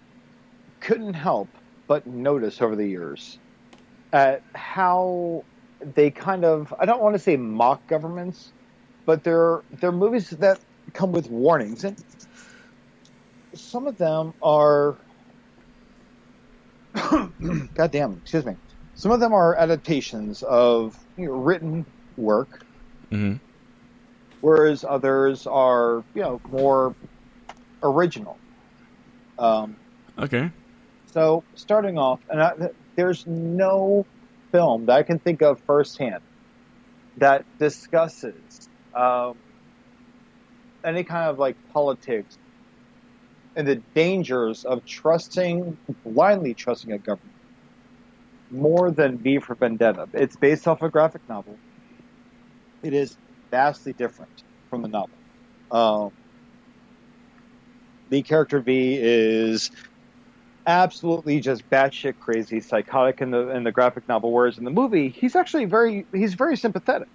couldn't help but notice over the years at how they kind of, I don't want to say mock governments, but they're movies that come with warnings, and some of them are excuse me. Some of them are adaptations of written work, whereas others are more original. Okay. So starting off, and there's no film that I can think of firsthand that discusses any kind of like politics and the dangers of blindly trusting a government more than V for Vendetta. It's based off a graphic novel. It is vastly different from the novel. The character V is absolutely just batshit crazy, psychotic in the graphic novel, whereas in the movie, he's actually very sympathetic.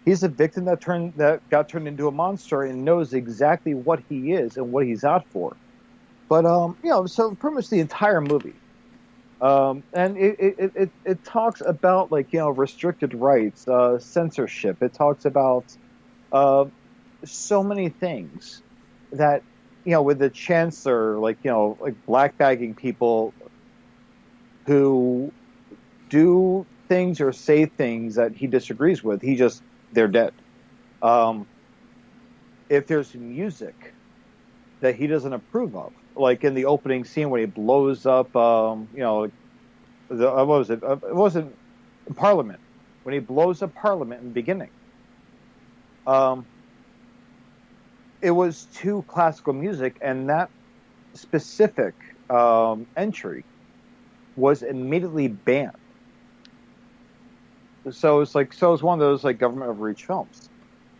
He's a victim that got turned into a monster and knows exactly what he is and what he's out for. But so pretty much the entire movie, and it talks about restricted rights, censorship. It talks about so many things that with the chancellor, blackbagging people who do things or say things that he disagrees with. They're dead. If there's music that he doesn't approve of, like in the opening scene when he blows up, what was it? It wasn't Parliament. When he blows up Parliament in the beginning, it was to classical music, and that specific entry was immediately banned. So it's one of those government overreach films.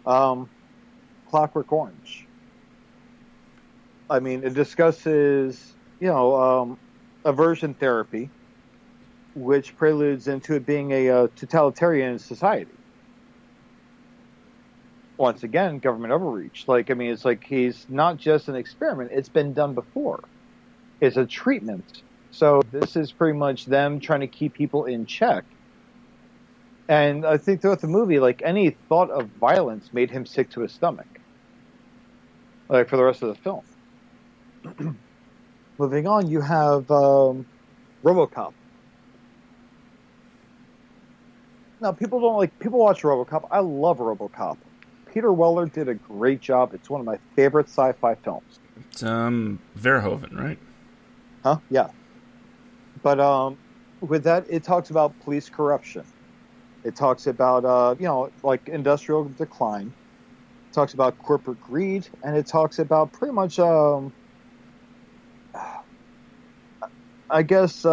Clockwork Orange. I mean, it discusses aversion therapy, which preludes into it being a totalitarian society. Once again, government overreach. It's he's not just an experiment; it's been done before. It's a treatment. So this is pretty much them trying to keep people in check. And I think throughout the movie, any thought of violence made him sick to his stomach. like for the rest of the film. Moving on, you have RoboCop. Now, people watch RoboCop. I love RoboCop. Peter Weller did a great job. It's one of my favorite sci-fi films. It's Verhoeven, right? Huh? Yeah. But with that, it talks about police corruption. It talks about like industrial decline. It talks about corporate greed, and it talks about pretty much I guess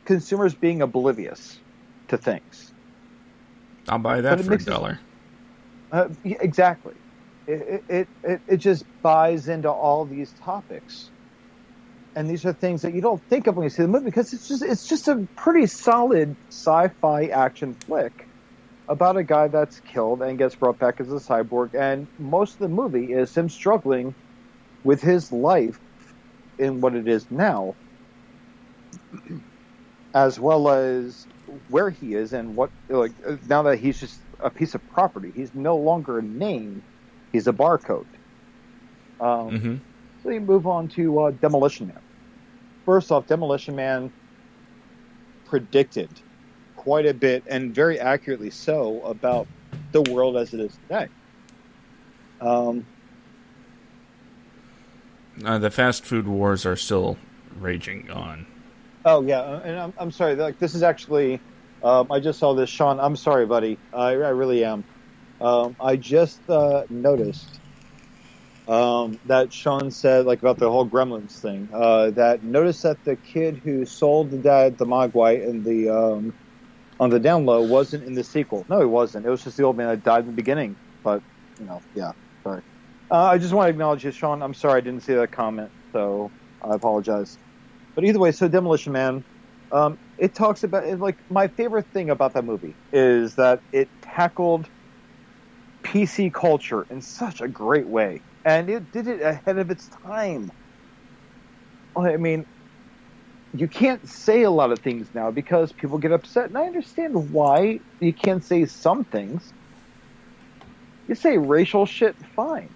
consumers being oblivious to things. I'll buy that for $1. Exactly. It just buys into all these topics, and these are things that you don't think of when you see the movie, because it's just a pretty solid sci-fi action flick about a guy that's killed and gets brought back as a cyborg, and most of the movie is him struggling with his life in what it is now, as well as where he is and what, like, now that he's just a piece of property. He's no longer a name. He's a barcode. So you move on to Demolition Man. First off, Demolition Man predicted quite a bit, and very accurately so, about the world as it is today. The fast food wars are still raging on. Oh yeah, and I'm sorry. Like, this is actually, I just saw this, Sean. I'm sorry, buddy. I really am. I just noticed that Sean said, like, about the whole Gremlins thing. That noticed that the kid who sold the dad the Mogwai in the on the down low wasn't in the sequel. No, he wasn't. It was just the old man that died in the beginning. But yeah. Sorry. I just want to acknowledge you, Sean. I'm sorry I didn't see that comment, so I apologize. But either way, so Demolition Man, it talks about, like, my favorite thing about that movie is that it tackled PC culture in such a great way, and it did it ahead of its time. I mean, you can't say a lot of things now because people get upset, and I understand why you can't say some things. You say racial shit, fine.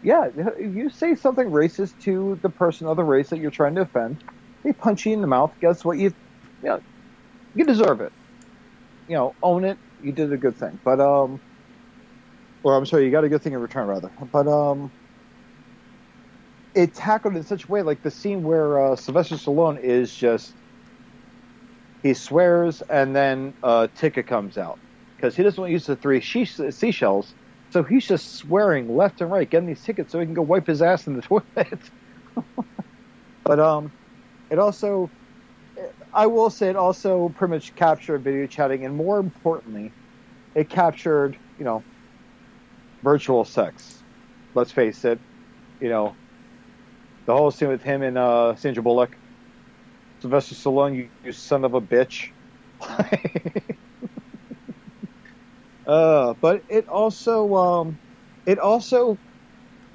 Yeah, you say something racist to the person of the race that you're trying to offend, they punch you in the mouth. Guess what? You deserve it. Own it. You did a good thing. But or I'm sorry, you got a good thing in return, rather. But it tackled it in such a way, like the scene where Sylvester Stallone is just, he swears, and then a ticket comes out because he doesn't want to use the 3 seashells. So he's just swearing left and right, getting these tickets so he can go wipe his ass in the toilet. But it also, I will say, it also pretty much captured video chatting, and more importantly, it captured, virtual sex. Let's face it, the whole scene with him and Sandra Bullock, Sylvester Stallone, you son of a bitch. But it also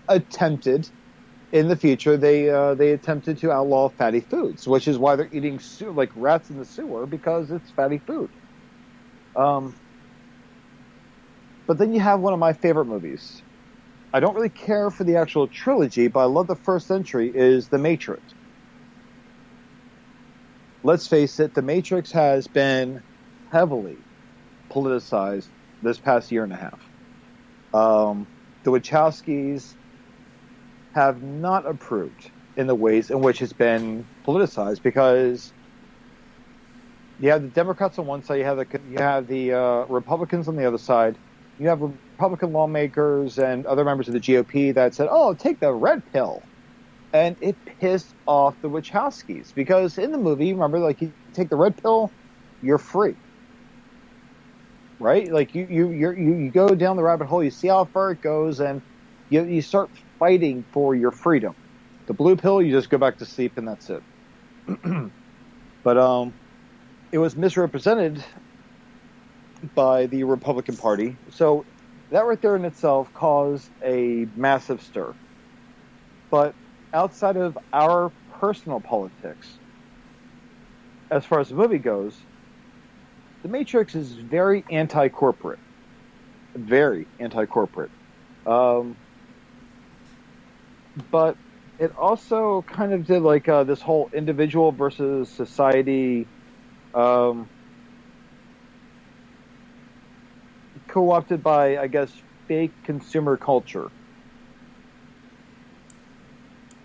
attempted, in the future, they attempted to outlaw fatty foods, which is why they're eating like rats in the sewer, because it's fatty food. But then you have one of my favorite movies. I don't really care for the actual trilogy, but I love the first entry, is The Matrix. Let's face it, The Matrix has been heavily politicized this past year and a half. The Wachowskis have not approved in the ways in which it's been politicized, because you have the Democrats on one side, you have the Republicans on the other side. You have Republican lawmakers and other members of the GOP that said, "Oh, take the red pill," and it pissed off the Wachowskis, because in the movie, remember, like, you take the red pill, you're free. Right? Like, you go down the rabbit hole, you see how far it goes, and you start fighting for your freedom. The blue pill, you just go back to sleep, and that's it. But it was misrepresented by the Republican Party, so that right there in itself caused a massive stir. But outside of our personal politics, as far as the movie goes, The Matrix is very anti-corporate. Very anti-corporate. but it also kind of did like this whole individual versus society co-opted by, I guess, fake consumer culture.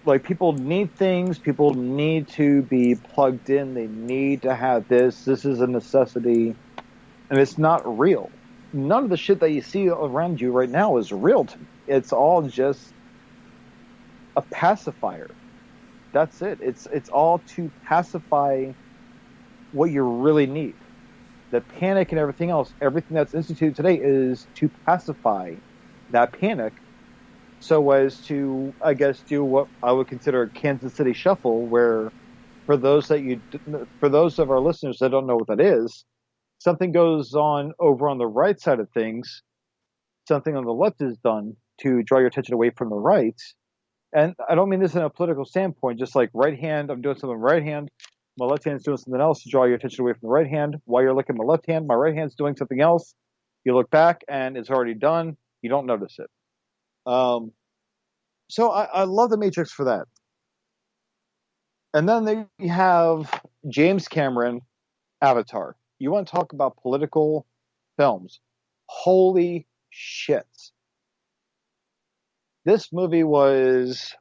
Like, people need things, people need to be plugged in, they need to have this is a necessity, and it's not real. None of the shit that you see around you right now is real to me. It's all just a pacifier. That's it. It's all to pacify what you really need. The panic and everything else, everything that's instituted today is to pacify that panic, so as to, I guess, do what I would consider a Kansas City shuffle, where for those of our listeners that don't know what that is, something goes on over on the right side of things, something on the left is done to draw your attention away from the right. And I don't mean this in a political standpoint, just like right hand, I'm doing something with my right hand, my left hand's doing something else to draw your attention away from the right hand. While you're looking at my left hand, my right hand's doing something else. You look back and it's already done. You don't notice it. So I love the Matrix for that. And then they have James Cameron, Avatar. You want to talk about political films? Holy shit. This movie was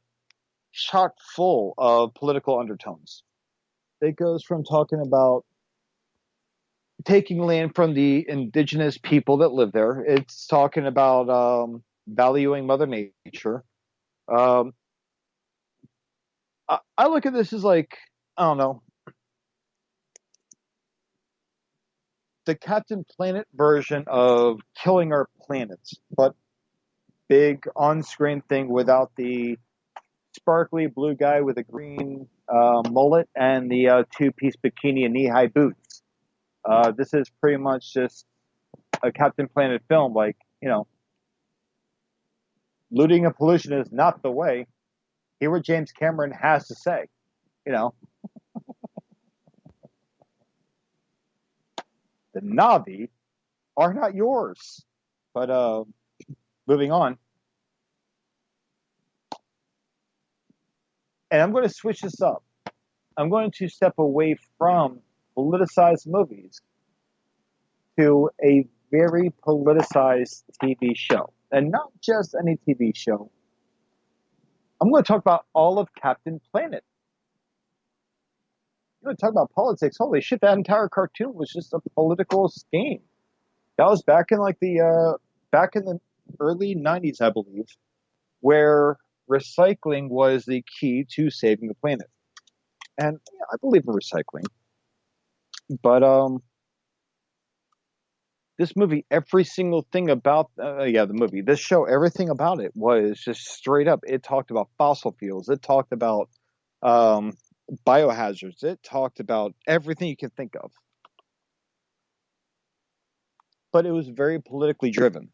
chock full of political undertones. It goes from talking about taking land from the indigenous people that live there. It's talking about valuing Mother Nature. I look at this as like, I don't know, the Captain Planet version of killing our planets, but big on-screen thing without the sparkly blue guy with a green mullet and the two-piece bikini and knee-high boots. This is pretty much just a Captain Planet film. Like, looting and pollution is not the way. Hear what James Cameron has to say. The Na'vi are not yours. But moving on. And I'm going to switch this up. I'm going to step away from politicized movies to a very politicized TV show. And not just any TV show. I'm going to talk about all of Captain Planet. You're going to talk about politics. Holy shit, that entire cartoon was just a political scheme. That was back in the early 90s, I believe, where recycling was the key to saving the planet. And I believe in recycling. But this movie, every single thing about this show, everything about it was just straight up. It talked about fossil fuels. It talked about biohazards. It talked about everything you can think of. But it was very politically driven.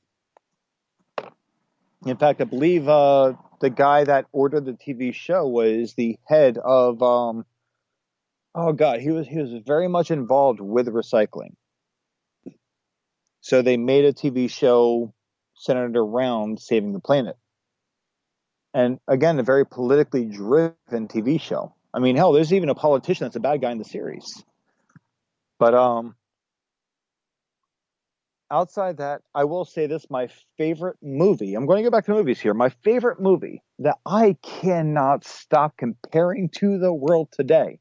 In fact, I believe the guy that ordered the TV show was the head of he was very much involved with recycling. So they made a TV show centered around saving the planet. And again, a very politically driven TV show. I mean, hell, there's even a politician that's a bad guy in the series. But outside that, I will say this, my favorite movie, I'm going to go back to movies here. My favorite movie that I cannot stop comparing to the world today,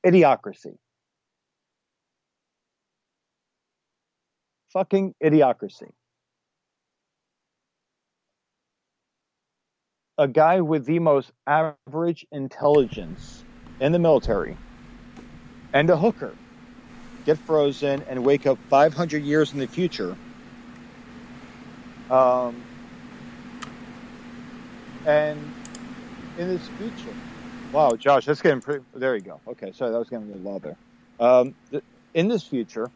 Idiocracy. Fucking Idiocracy. A guy with the most average intelligence in the military and a hooker get frozen and wake up 500 years in the future. And in this future, wow, Josh, that's getting pretty. There you go. Okay, sorry, that was getting a little loud there. In this future,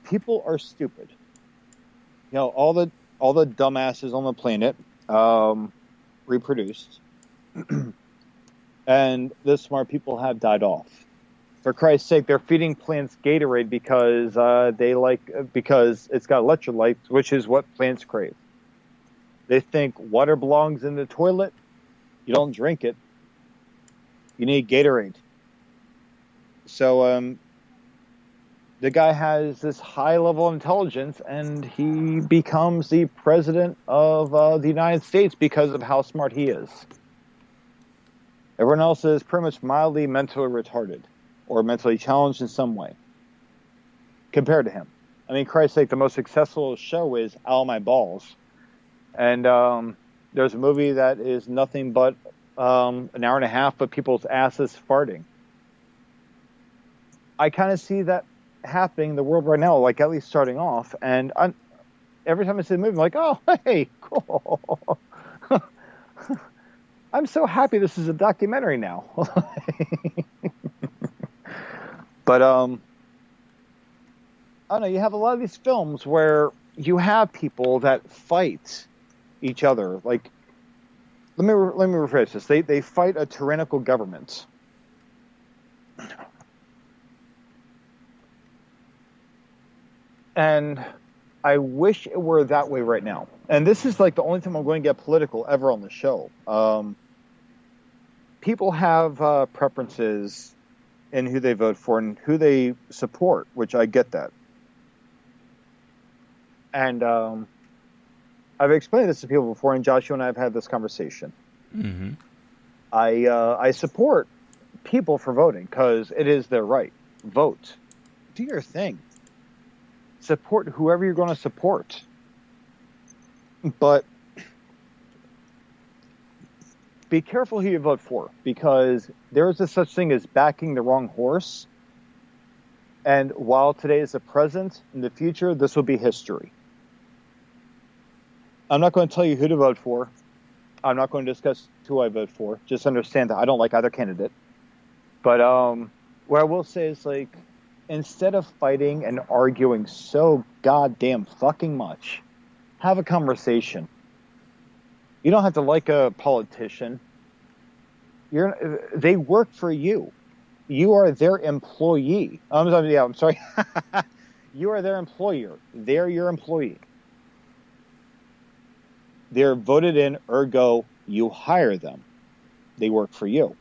people are stupid. All the dumbasses on the planet reproduced, and the smart people have died off. For Christ's sake, they're feeding plants Gatorade because because it's got electrolytes, which is what plants crave. They think water belongs in the toilet. You don't drink it. You need Gatorade. So the guy has this high level of intelligence, and he becomes the president of the United States because of how smart he is. Everyone else is pretty much mildly mentally retarded or mentally challenged in some way compared to him. I mean, Christ's sake, the most successful show is Ow My Balls. And there's a movie that is nothing but an hour and a half of people's asses farting. I kind of see that happening in the world right now, like at least starting off. And every time I see the movie, I'm like, oh, hey, cool. I'm so happy this is a documentary now. But I don't know, you have a lot of these films where you have people that fight each other. Like, let me rephrase this. They fight a tyrannical government. And I wish it were that way right now. And this is like the only time I'm going to get political ever on the show. People have preferences in who they vote for and who they support, which I get that. And I've explained this to people before, and Joshua and I have had this conversation. Mm-hmm. I support people for voting because it is their right. Vote. Do your thing. Support whoever you're going to support. But be careful who you vote for, because there is a such thing as backing the wrong horse. And while today is the present, in the future, this will be history. I'm not going to tell you who to vote for. I'm not going to discuss who I vote for. Just understand that I don't like either candidate. But what I will say is, like, instead of fighting and arguing so goddamn fucking much, have a conversation. You don't have to like a politician. They work for you. You are their employee. I'm sorry. You are their employer. They're your employee. They're voted in, ergo, you hire them. They work for you.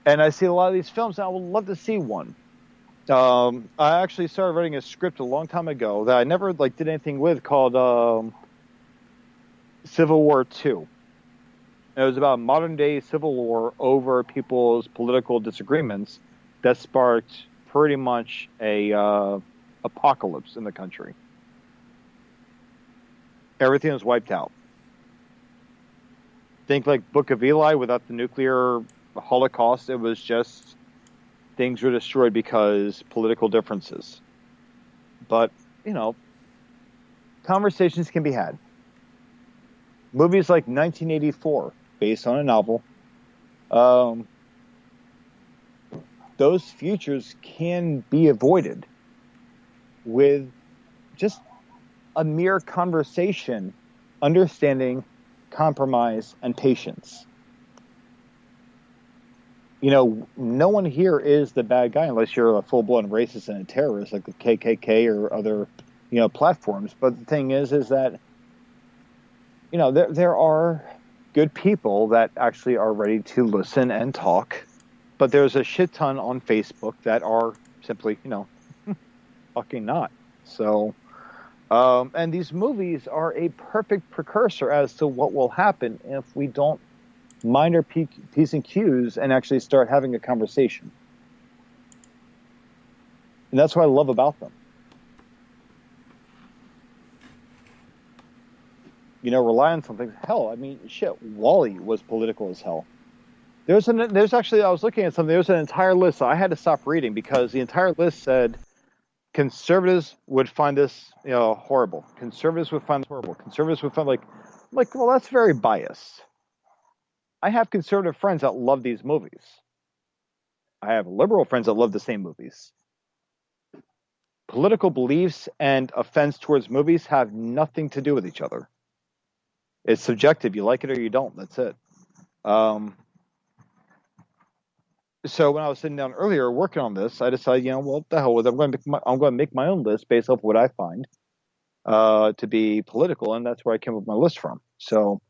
And I see a lot of these films, and I would love to see one. I actually started writing a script a long time ago that I never did anything with, called Civil War II. It was about modern day civil war over people's political disagreements that sparked pretty much a apocalypse in the country. Everything was wiped out. Think like Book of Eli without the nuclear holocaust. It was just things were destroyed because political differences. But, conversations can be had. Movies like 1984, based on a novel, those futures can be avoided with just a mere conversation, understanding, compromise, and patience. No one here is the bad guy unless you're a full-blown racist and a terrorist like the KKK or other, platforms. But the thing is that, there are good people that actually are ready to listen and talk. But there's a shit ton on Facebook that are simply, fucking not. So, and these movies are a perfect precursor as to what will happen if we don't mind our P's and Q's and actually start having a conversation. And that's what I love about them. Rely on something. Hell, I mean, shit, Wall-E was political as hell. There's actually, I was looking at something, there's an entire list. So I had to stop reading because the entire list said conservatives would find this, horrible. Conservatives would find this horrible. Conservatives would find well, that's very biased. I have conservative friends that love these movies. I have liberal friends that love the same movies. Political beliefs and offense towards movies have nothing to do with each other. It's subjective. You like it or you don't. That's it. So when I was sitting down earlier working on this, I decided, what the hell with it? I'm going to make my own list based off what I find to be political, and that's where I came up with my list from. So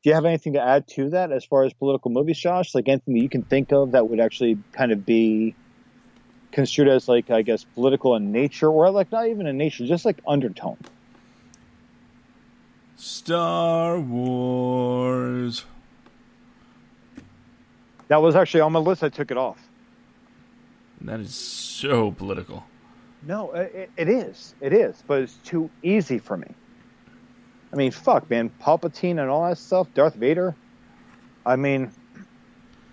Do you have anything to add to that as far as political movies, Josh? Like anything that you can think of that would actually kind of be construed as, like, I guess, political in nature, or like not even in nature, just like undertone? Star Wars. That was actually on my list. I took it off. That is so political. No, it is. It is, but it's too easy for me. I mean, fuck, man. Palpatine and all that stuff, Darth Vader. I mean,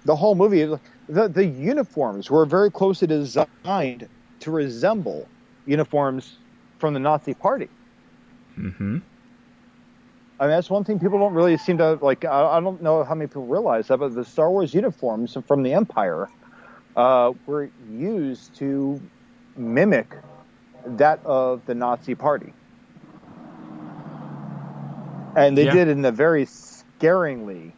the whole movie, the uniforms were very closely designed to resemble uniforms from the Nazi Party. Mm-hmm. I mean, that's one thing people don't really seem to, like, I don't know how many people realize that, but the Star Wars uniforms from the Empire were used to mimic that of the Nazi Party. And they did it in a very scaringly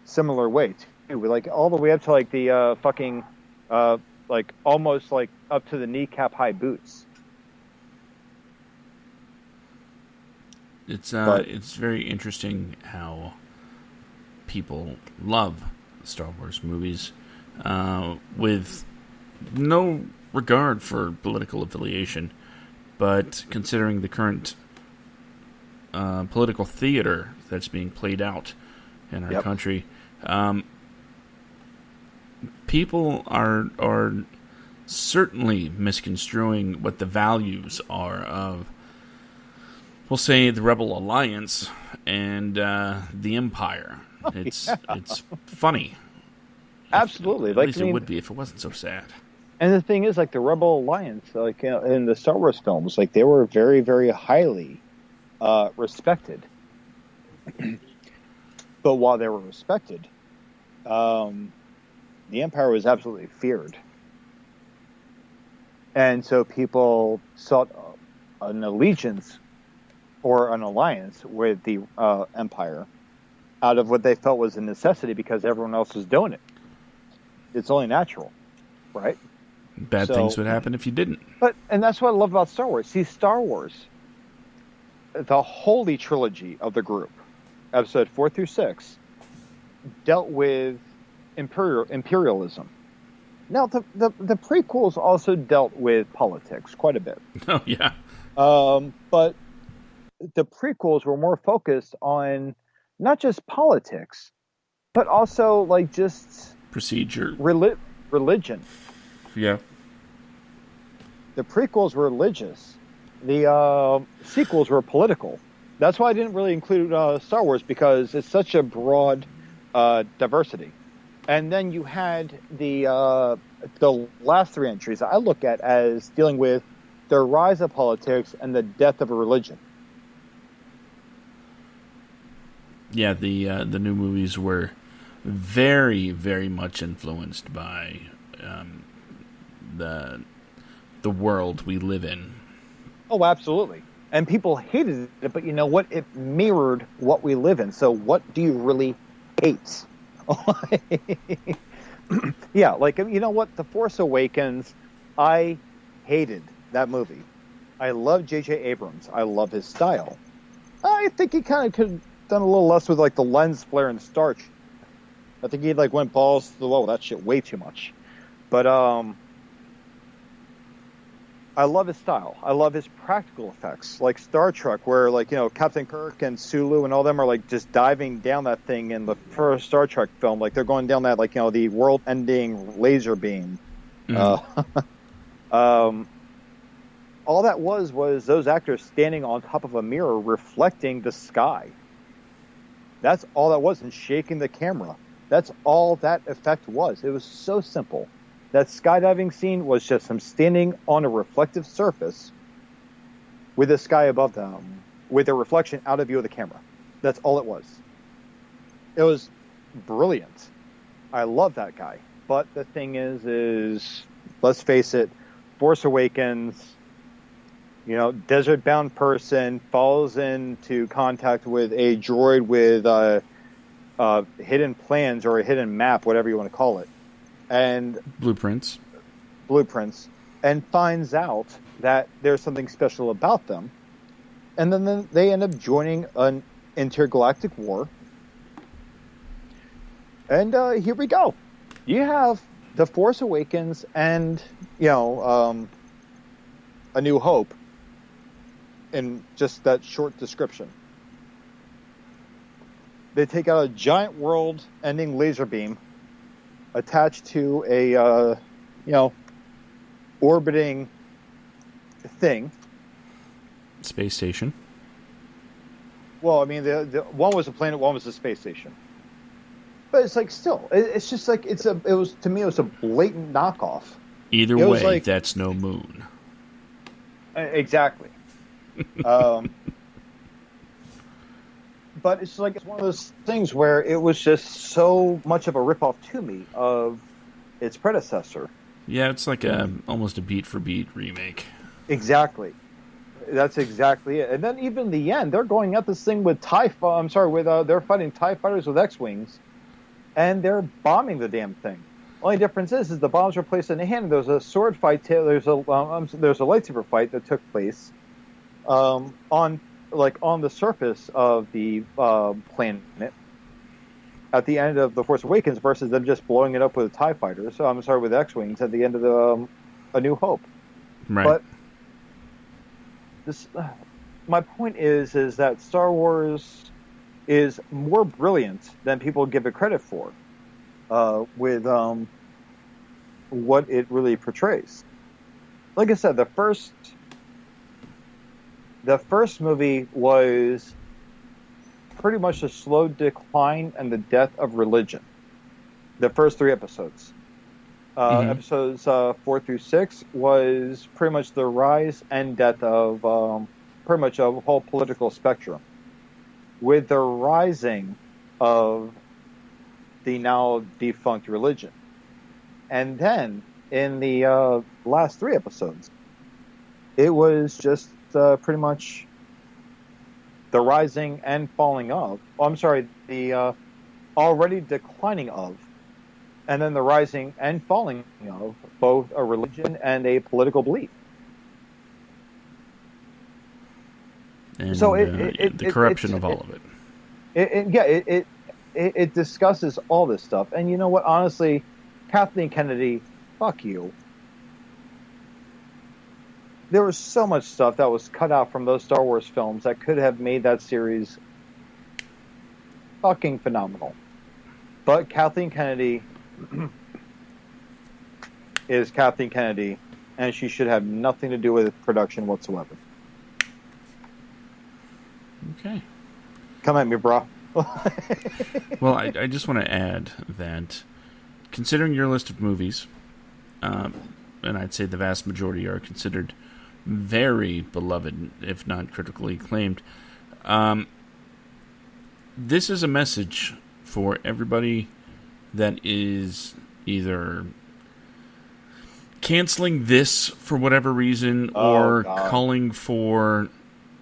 similar way, too. Like, all the way up to, like, the fucking, like, almost, like, up to the kneecap-high boots. It's very interesting how people love Star Wars movies with no regard for political affiliation, but considering the current political theater that's being played out in our country, people are certainly misconstruing what the values are of, we'll say, the Rebel Alliance and the Empire. It's funny. Absolutely. At least it would be if it wasn't so sad. And the thing is, like, the Rebel Alliance, like, in the Star Wars films, like, they were very, very highly respected. But while they were respected, the Empire was absolutely feared. And so people sought an allegiance or an alliance with the Empire out of what they felt was a necessity because everyone else was doing it. It's only natural, right? Bad things would happen if you didn't. And that's what I love about Star Wars. See, Star Wars, the holy trilogy of the group, episode 4 through 6, dealt with imperialism. Now, the prequels also dealt with politics quite a bit. Oh, yeah. But the prequels were more focused on not just politics, but also, like, just procedure, religion. Yeah. The prequels were religious. The sequels were political. That's why I didn't really include Star Wars, because it's such a broad diversity. And then you had the last three entries I look at as dealing with the rise of politics and the death of a religion. Yeah, the new movies were very, very much influenced by the world we live in. Oh, absolutely. And people hated it, but you know what? It mirrored what we live in. So what do you really hate? Yeah, like, you know what? The Force Awakens, I hated that movie. I love J.J. Abrams. I love his style. I think he kind of could have done a little less with, like, the lens flare and starch. I think he, like, went balls to the wall with that shit way too much. But I love his style. I love his practical effects, like Star Trek, where, like, you know, Captain Kirk and Sulu and all them are, like, just diving down that thing in the first Star Trek film. Like, they're going down that, like, you know, the world-ending laser beam. Mm-hmm. All that was those actors standing on top of a mirror reflecting the sky. That's all that was, and shaking the camera. That's all that effect was. It was so simple. That skydiving scene was just him standing on a reflective surface with the sky above them, with a reflection out of view of the camera. That's all it was. It was brilliant. I love that guy. But the thing is, let's face it, Force Awakens, you know, desert-bound person falls into contact with a droid with hidden plans or a hidden map, whatever you want to call it. And blueprints, and finds out that there's something special about them. And then they end up joining an intergalactic war And here we go. You have The Force Awakens and, A New Hope in just that short description. They take out a giant world-ending laser beam attached to a, orbiting thing. Space station. Well, I mean, the one was a planet, one was a space station. But it's like, still, it's just like, to me, it was a blatant knockoff. Either way, that's no moon. Exactly. But it's like, it's one of those things where it was just so much of a ripoff to me of its predecessor. Yeah, it's like almost a beat-for-beat remake. Exactly. That's exactly it. And then even in the end, they're going at this thing with they're fighting TIE fighters with X-Wings, and they're bombing the damn thing. Only difference is the bombs were placed in the hand. There's a sword fight. There's a lightsaber fight that took place on the surface of the planet at the end of The Force Awakens versus them just blowing it up with TIE fighters. With X-Wings at the end of A New Hope. Right. But my point is that Star Wars is more brilliant than people give it credit for, with what it really portrays. Like I said, the first movie was pretty much a slow decline and the death of religion. The first 3 episodes. Episodes 4 through 6 was pretty much the rise and death of pretty much a whole political spectrum, with the rising of the now defunct religion. And then in the last 3 episodes, it was just pretty much the rising and falling of. The already declining of. And then the rising and falling of both a religion and a political belief. And so the corruption of all of it. It discusses all this stuff. And you know what? Honestly, Kathleen Kennedy, fuck you. There was so much stuff that was cut out from those Star Wars films that could have made that series fucking phenomenal. But Kathleen Kennedy is Kathleen Kennedy, and she should have nothing to do with production whatsoever. Okay. Come at me, bro. Well, I just want to add that, considering your list of movies, and I'd say the vast majority are considered very beloved, if not critically acclaimed, this is a message for everybody that is either canceling this for whatever reason or calling for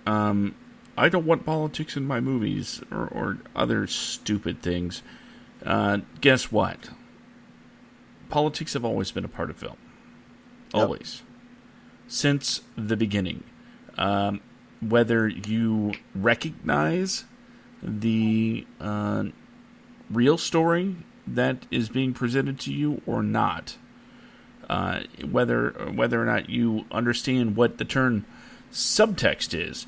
I don't want politics in my movies or other stupid things. Guess what? Politics have always been a part of film. Always. Yep. Since the beginning. Whether you recognize the real story that is being presented to you or not, whether or not you understand what the term subtext is,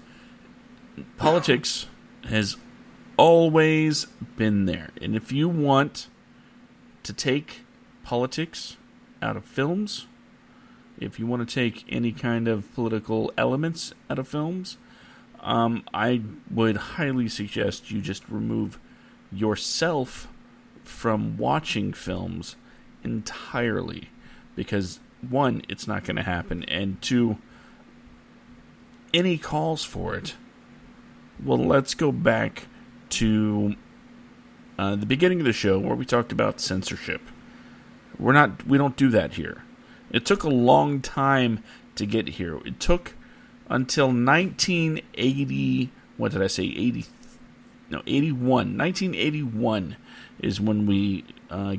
politics has always been there. And if you want to take politics out of films, if you want to take any kind of political elements out of films, I would highly suggest you just remove yourself from watching films entirely, because 1, it's not going to happen, and 2, any calls for it. Well, let's go back to the beginning of the show where we talked about censorship. We don't do that here. It took a long time to get here. It took until 1980. What did I say? 81. 1981 is when we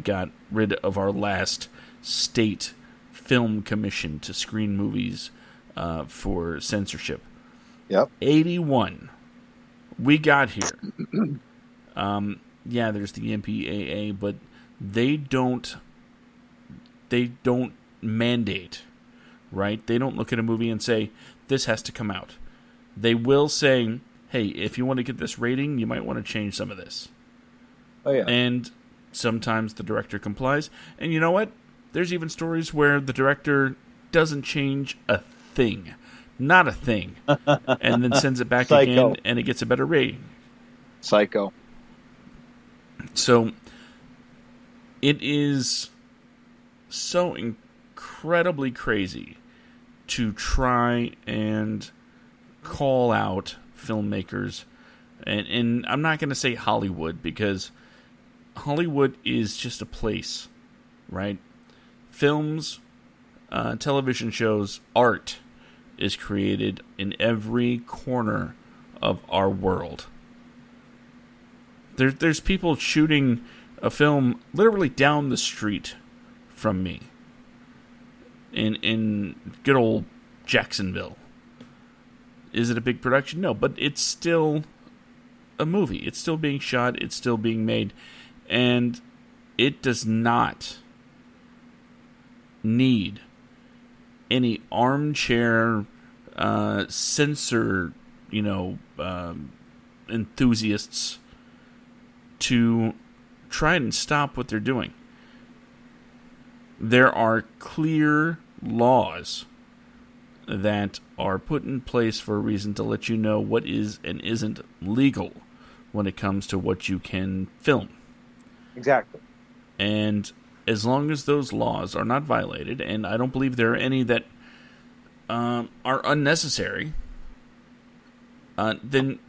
got rid of our last state film commission to screen movies for censorship. Yep. 81. We got here. Yeah, there's the MPAA, but they don't mandate, right? They don't look at a movie and say, this has to come out. They will say, hey, if you want to get this rating, you might want to change some of this. Oh, yeah. And sometimes the director complies. And you know what? There's even stories where the director doesn't change a thing. Not a thing. And then sends it back Psycho. again, and it gets a better rating. Psycho. So, it is so incredibly crazy to try and call out filmmakers. And I'm not going to say Hollywood, because Hollywood is just a place, right? Films, television shows, art is created in every corner of our world. There's people shooting a film literally down the street from me in good old Jacksonville. Is it a big production? No, but it's still a movie. It's still being shot. It's still being made. And it does not need any armchair censor, enthusiasts to try and stop what they're doing. There are clear laws that are put in place for a reason to let you know what is and isn't legal when it comes to what you can film. Exactly. And as long as those laws are not violated, and I don't believe there are any that are unnecessary, then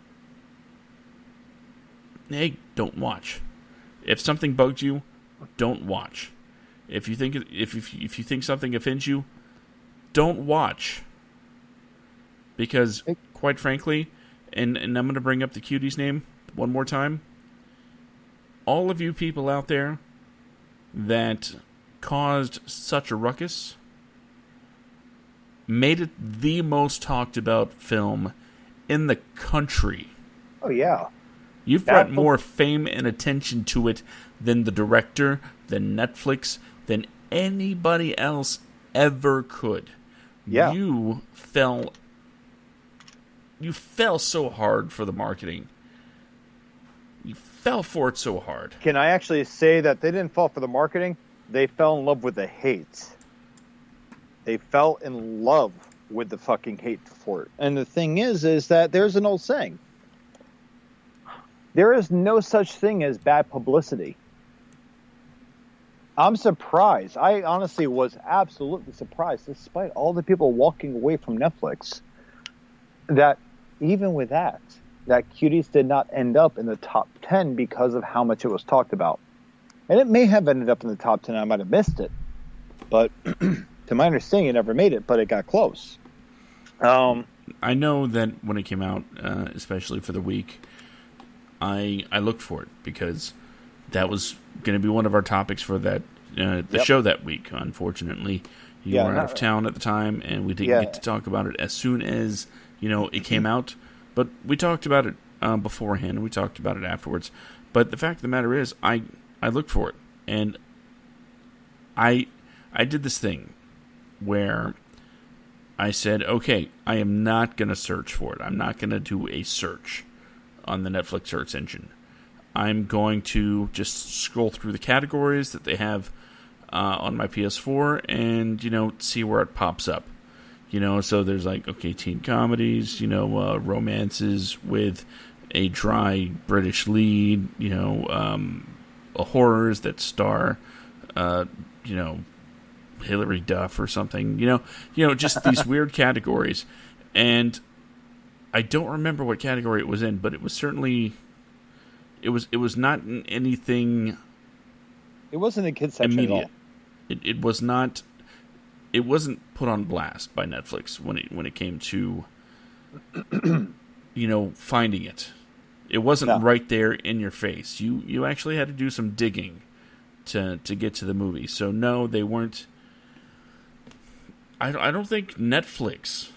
hey, don't watch. If something bugs you, don't watch. If you think something offends you, don't watch. Because, quite frankly, and I'm going to bring up the cutie's name one more time, all of you people out there that caused such a ruckus made it the most talked about film in the country. Oh, yeah. You've brought more fame and attention to it than the director, than Netflix, than anybody else ever could. Yeah. You fell so hard for the marketing. You fell for it so hard. Can I actually say that they didn't fall for the marketing? They fell in love with the hate. They fell in love with the fucking hate for it. And the thing is that there's an old saying. There is no such thing as bad publicity. I'm surprised. I honestly was absolutely surprised, despite all the people walking away from Netflix, that even with that Cuties did not end up in the top 10 because of how much it was talked about. And it may have ended up in the top 10. I might have missed it. But to my understanding, it never made it, but it got close. I know that when it came out, especially for the week, I looked for it because that was going to be one of our topics for that show that week. Unfortunately, you were out of town at the time, and we didn't get to talk about it as soon as it came out. But we talked about it beforehand, and we talked about it afterwards. But the fact of the matter is, I looked for it, and I did this thing where I said, okay, I am not going to search for it. I'm not going to do a search on the Netflix search engine. I'm going to just scroll through the categories that they have on my PS4 and, see where it pops up. So there's teen comedies, romances with a dry British lead, horrors that star, Hilary Duff or something, just these weird categories. And I don't remember what category it was in, but it was certainly, it was not in anything. It wasn't a kids section immediate. At all. It was not. It wasn't put on blast by Netflix when it came to, finding it. It wasn't right there in your face. You actually had to do some digging to get to the movie. So no, they weren't. I don't think Netflix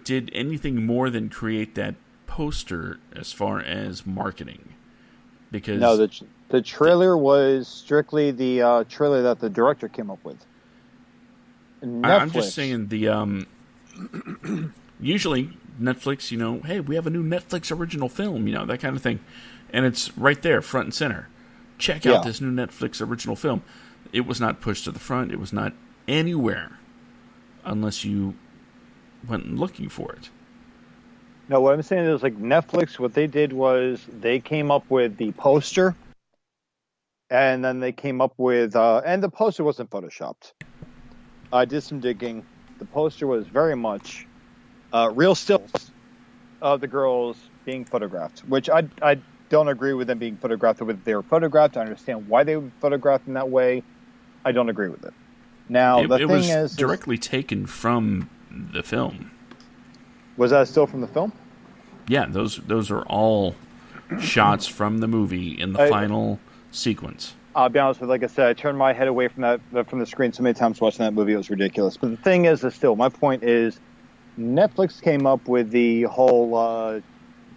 did anything more than create that poster as far as marketing, because The trailer was strictly the trailer that the director came up with. I'm just saying the usually Netflix, hey, we have a new Netflix original film, that kind of thing, and it's right there, front and center. Check out this new Netflix original film. It was not pushed to the front. It was not anywhere unless you went looking for it. No, what I'm saying is, like, Netflix, what they did was they came up with the poster, and then they came up with, and the poster wasn't photoshopped. I did some digging. The poster was very much real stills of the girls being photographed, which I don't agree with them being photographed the way they were photographed. I understand why they were photographed in that way. I don't agree with it. Now, the thing is... directly taken from the film. Was that still from the film? Yeah, those are all shots from the movie in the final sequence. I'll be honest with you, like I said, I turned my head away from the screen so many times watching that movie, it was ridiculous. But the thing is still, my point is, Netflix came up with the whole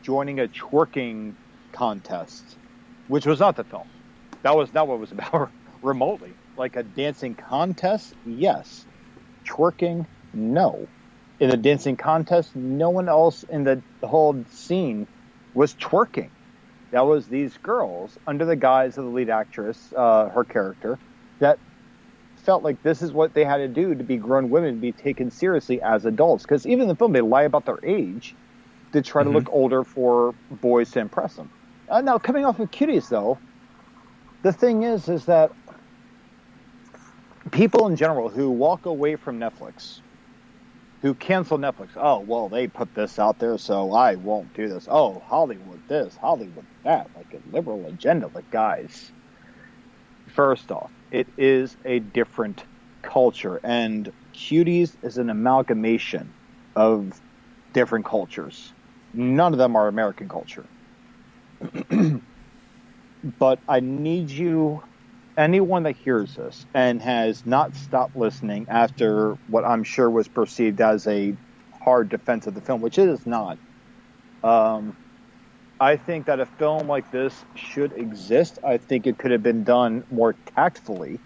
joining a twerking contest, which was not the film. That was not what it was about remotely. Like a dancing contest, yes. Twerking, no. In the dancing contest, no one else in the whole scene was twerking. That was these girls, under the guise of the lead actress, her character, that felt like this is what they had to do to be grown women, to be taken seriously as adults. Because even in the film, they lie about their age to try to look older for boys to impress them. Now, coming off of Cuties, though, the thing is that people in general who walk away from Netflix, who cancel Netflix, oh, well, they put this out there, so I won't do this. Oh, Hollywood this, Hollywood that, like a liberal agenda. Like, guys, first off, it is a different culture, and Cuties is an amalgamation of different cultures. None of them are American culture. But I need you, anyone that hears this and has not stopped listening after what I'm sure was perceived as a hard defense of the film, which it is not. I think that a film like this should exist. I think it could have been done more tactfully,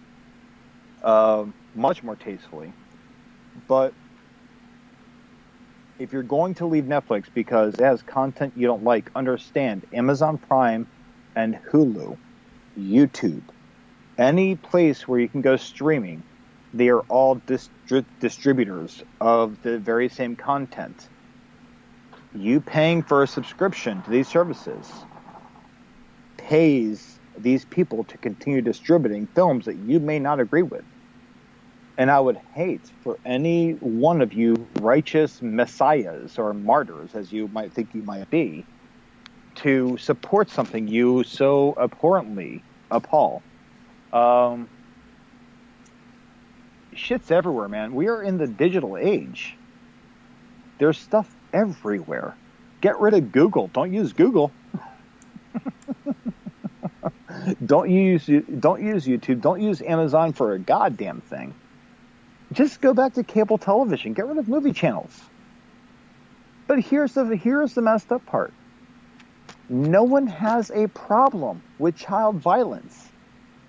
much more tastefully. But if you're going to leave Netflix because it has content you don't like, understand Amazon Prime and Hulu, YouTube, any place where you can go streaming, they are all distributors of the very same content. You paying for a subscription to these services pays these people to continue distributing films that you may not agree with. And I would hate for any one of you righteous messiahs or martyrs, as you might think you might be, to support something you so abhorrently appall. Shit's everywhere, man. We are in the digital age. There's stuff everywhere. Get rid of Google. Don't use Google. Don't use YouTube. Don't use Amazon for a goddamn thing. Just go back to cable television. Get rid of movie channels. But here's the messed up part. No one has a problem with child violence.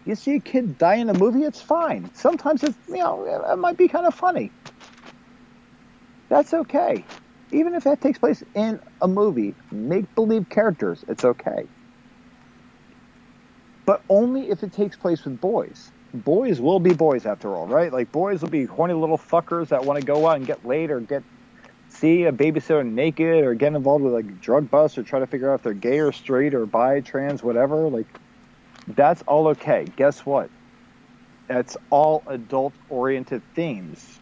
You see a kid die in a movie, it's fine. Sometimes it might be kind of funny. That's okay. Even if that takes place in a movie, make-believe characters, it's okay. But only if it takes place with boys. Boys will be boys after all, right? Like, boys will be horny little fuckers that want to go out and get laid or see a babysitter naked or get involved with, like, drug busts or try to figure out if they're gay or straight or bi, trans, whatever. Like, that's all okay. Guess what? That's all adult-oriented themes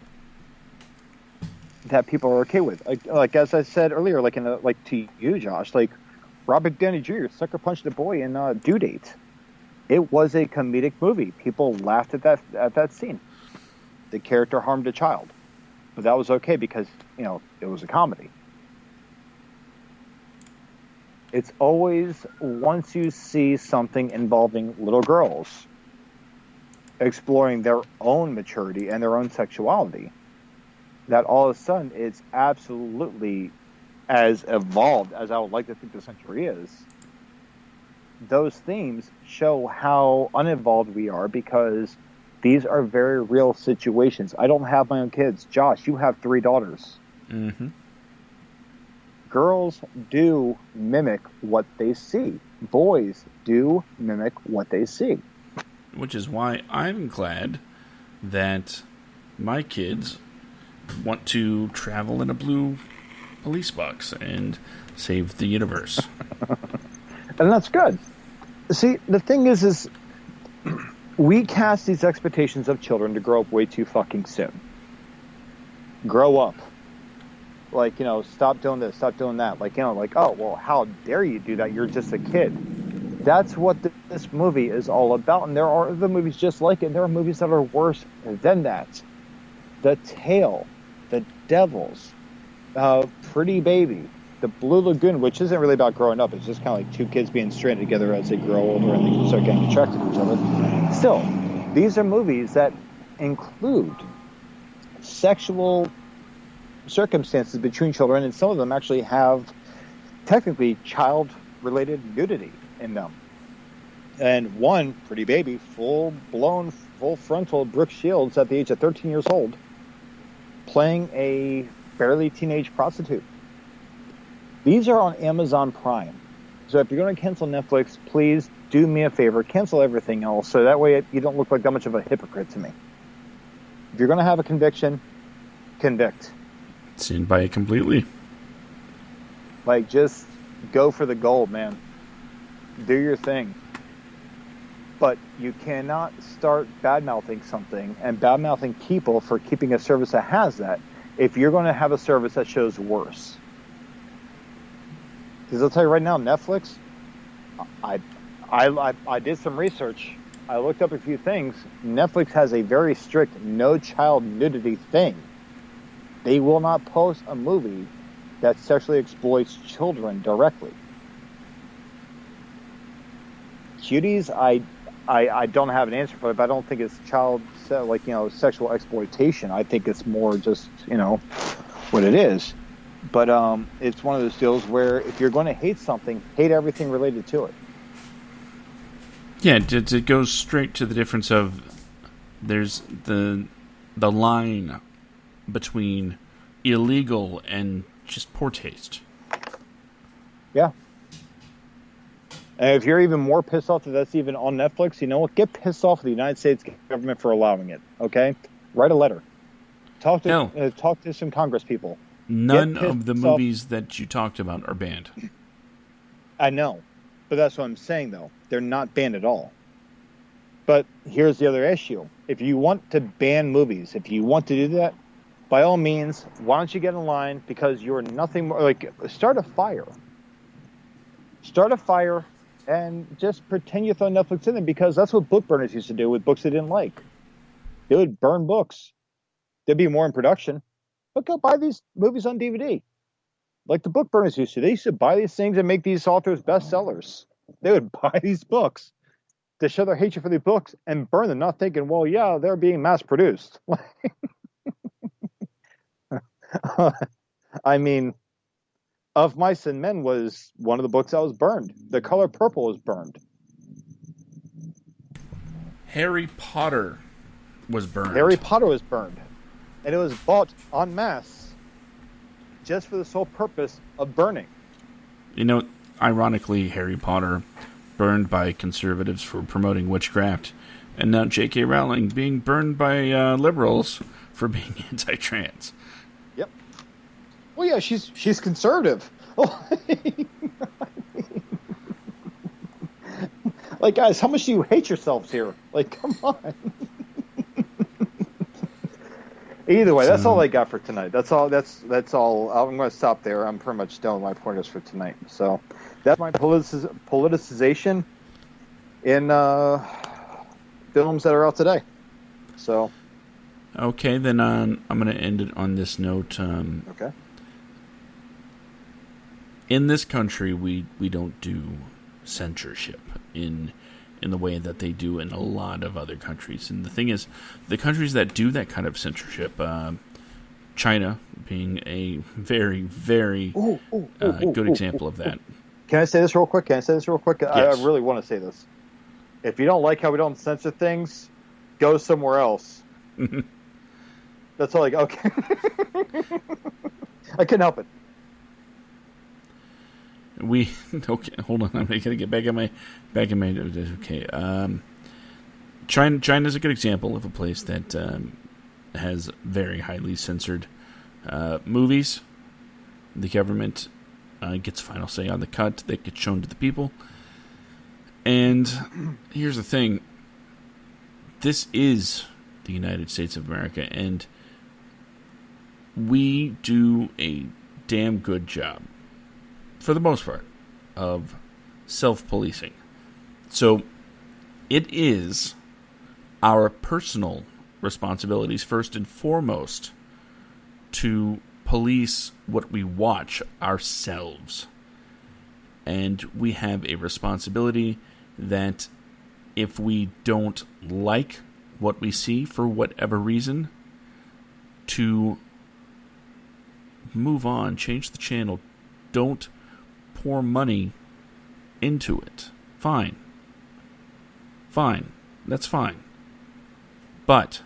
that people are okay with. Like as I said earlier, like to you, Josh, like Robert Downey Jr. sucker punched a boy in Due Date. It was a comedic movie. People laughed at that scene. The character harmed a child, but that was okay because it was a comedy. It's always once you see something involving little girls exploring their own maturity and their own sexuality, that all of a sudden it's absolutely as evolved as I would like to think the century is. those themes show how uninvolved we are, because these are very real situations. I don't have my own kids. Josh, you have 3 daughters. Mm-hmm. Girls do mimic what they see. Boys do mimic what they see. Which is why I'm glad that my kids want to travel in a blue police box and save the universe. And that's good. See, the thing is we cast these expectations of children to grow up way too fucking soon. Grow up. Like, stop doing this, stop doing that. Like, oh, well, how dare you do that? You're just a kid. That's what this movie is all about. And there are other movies just like it. There are movies that are worse than that. The Tale, The Devils, Pretty Baby, The Blue Lagoon, which isn't really about growing up. It's just kind of like 2 kids being stranded together as they grow older and they start getting attracted to each other. Still, these are movies that include sexual circumstances between children, and some of them actually have technically child-related nudity in them. And one, Pretty Baby, full-blown, full-frontal Brooke Shields at the age of 13 years old, playing a barely teenage prostitute. These are on Amazon Prime. So if you're going to cancel Netflix, please do me a favor, cancel everything else, so that way you don't look like that much of a hypocrite to me. If you're going to have a conviction, convict. Stand by it completely. Like, just go for the gold, man. Do your thing. But you cannot start bad-mouthing something and bad-mouthing people for keeping a service that has that if you're going to have a service that shows worse. Because I'll tell you right now, Netflix, I did some research. I looked up a few things. Netflix has a very strict no child nudity thing. They will not post a movie that sexually exploits children directly. Cuties, I don't have an answer for it, but I don't think it's sexual exploitation. I think it's more just, what it is. But it's one of those deals where if you're going to hate something, hate everything related to it. Yeah, it goes straight to the difference of there's the line between illegal and just poor taste. Yeah. And if you're even more pissed off that that's even on Netflix, you know what? Get pissed off at the United States government for allowing it, okay? Write a letter. Talk to some Congress people. None of the movies that you talked about are banned. I know. But that's what I'm saying, though. They're not banned at all. But here's the other issue. If you want to ban movies, if you want to do that, by all means, why don't you get in line? Because you're nothing more like start a fire. Start a fire and just pretend you throw Netflix in there, because that's what book burners used to do with books they didn't like. They would burn books. There'd be more in production. But go buy these movies on DVD. Like the book burners used to. They used to buy these things and make these authors bestsellers. They would buy these books to show their hatred for the books and burn them, not thinking, well, yeah, they're being mass produced. I mean, Of Mice and Men was one of the books that was burned. The Color Purple was burned. Harry Potter was burned. Harry Potter was burned. And it was bought en masse just for the sole purpose of burning. Ironically, Harry Potter burned by conservatives for promoting witchcraft, and now J.K. Rowling being burned by liberals for being anti-trans. Yep. Well, yeah, she's conservative. Like, guys, how much do you hate yourselves here? Like, come on. Either way, that's all I got for tonight. That's all. I'm going to stop there. I'm pretty much done with my pointers for tonight. So that's my politicization in films that are out today. So. Okay, then I'm going to end it on this note. Okay. In this country, we don't do censorship in the way that they do in a lot of other countries. And the thing is, the countries that do that kind of censorship, China being a very, very good example of that. Can I say this real quick? Yes. I really want to say this. If you don't like how we don't censor things, go somewhere else. That's all. Okay. I couldn't help it. Okay. Hold on. I'm gonna get back in my. Okay. China's a good example of a place that has very highly censored movies. The government gets final say on the cut that gets shown to the people. And here's the thing. This is the United States of America, and we do a damn good job, for the most part, of self-policing. So it is our personal responsibilities, first and foremost, to police what we watch ourselves. And we have a responsibility that if we don't like what we see for whatever reason, to move on, change the channel. Don't pour money into it. Fine. That's fine. But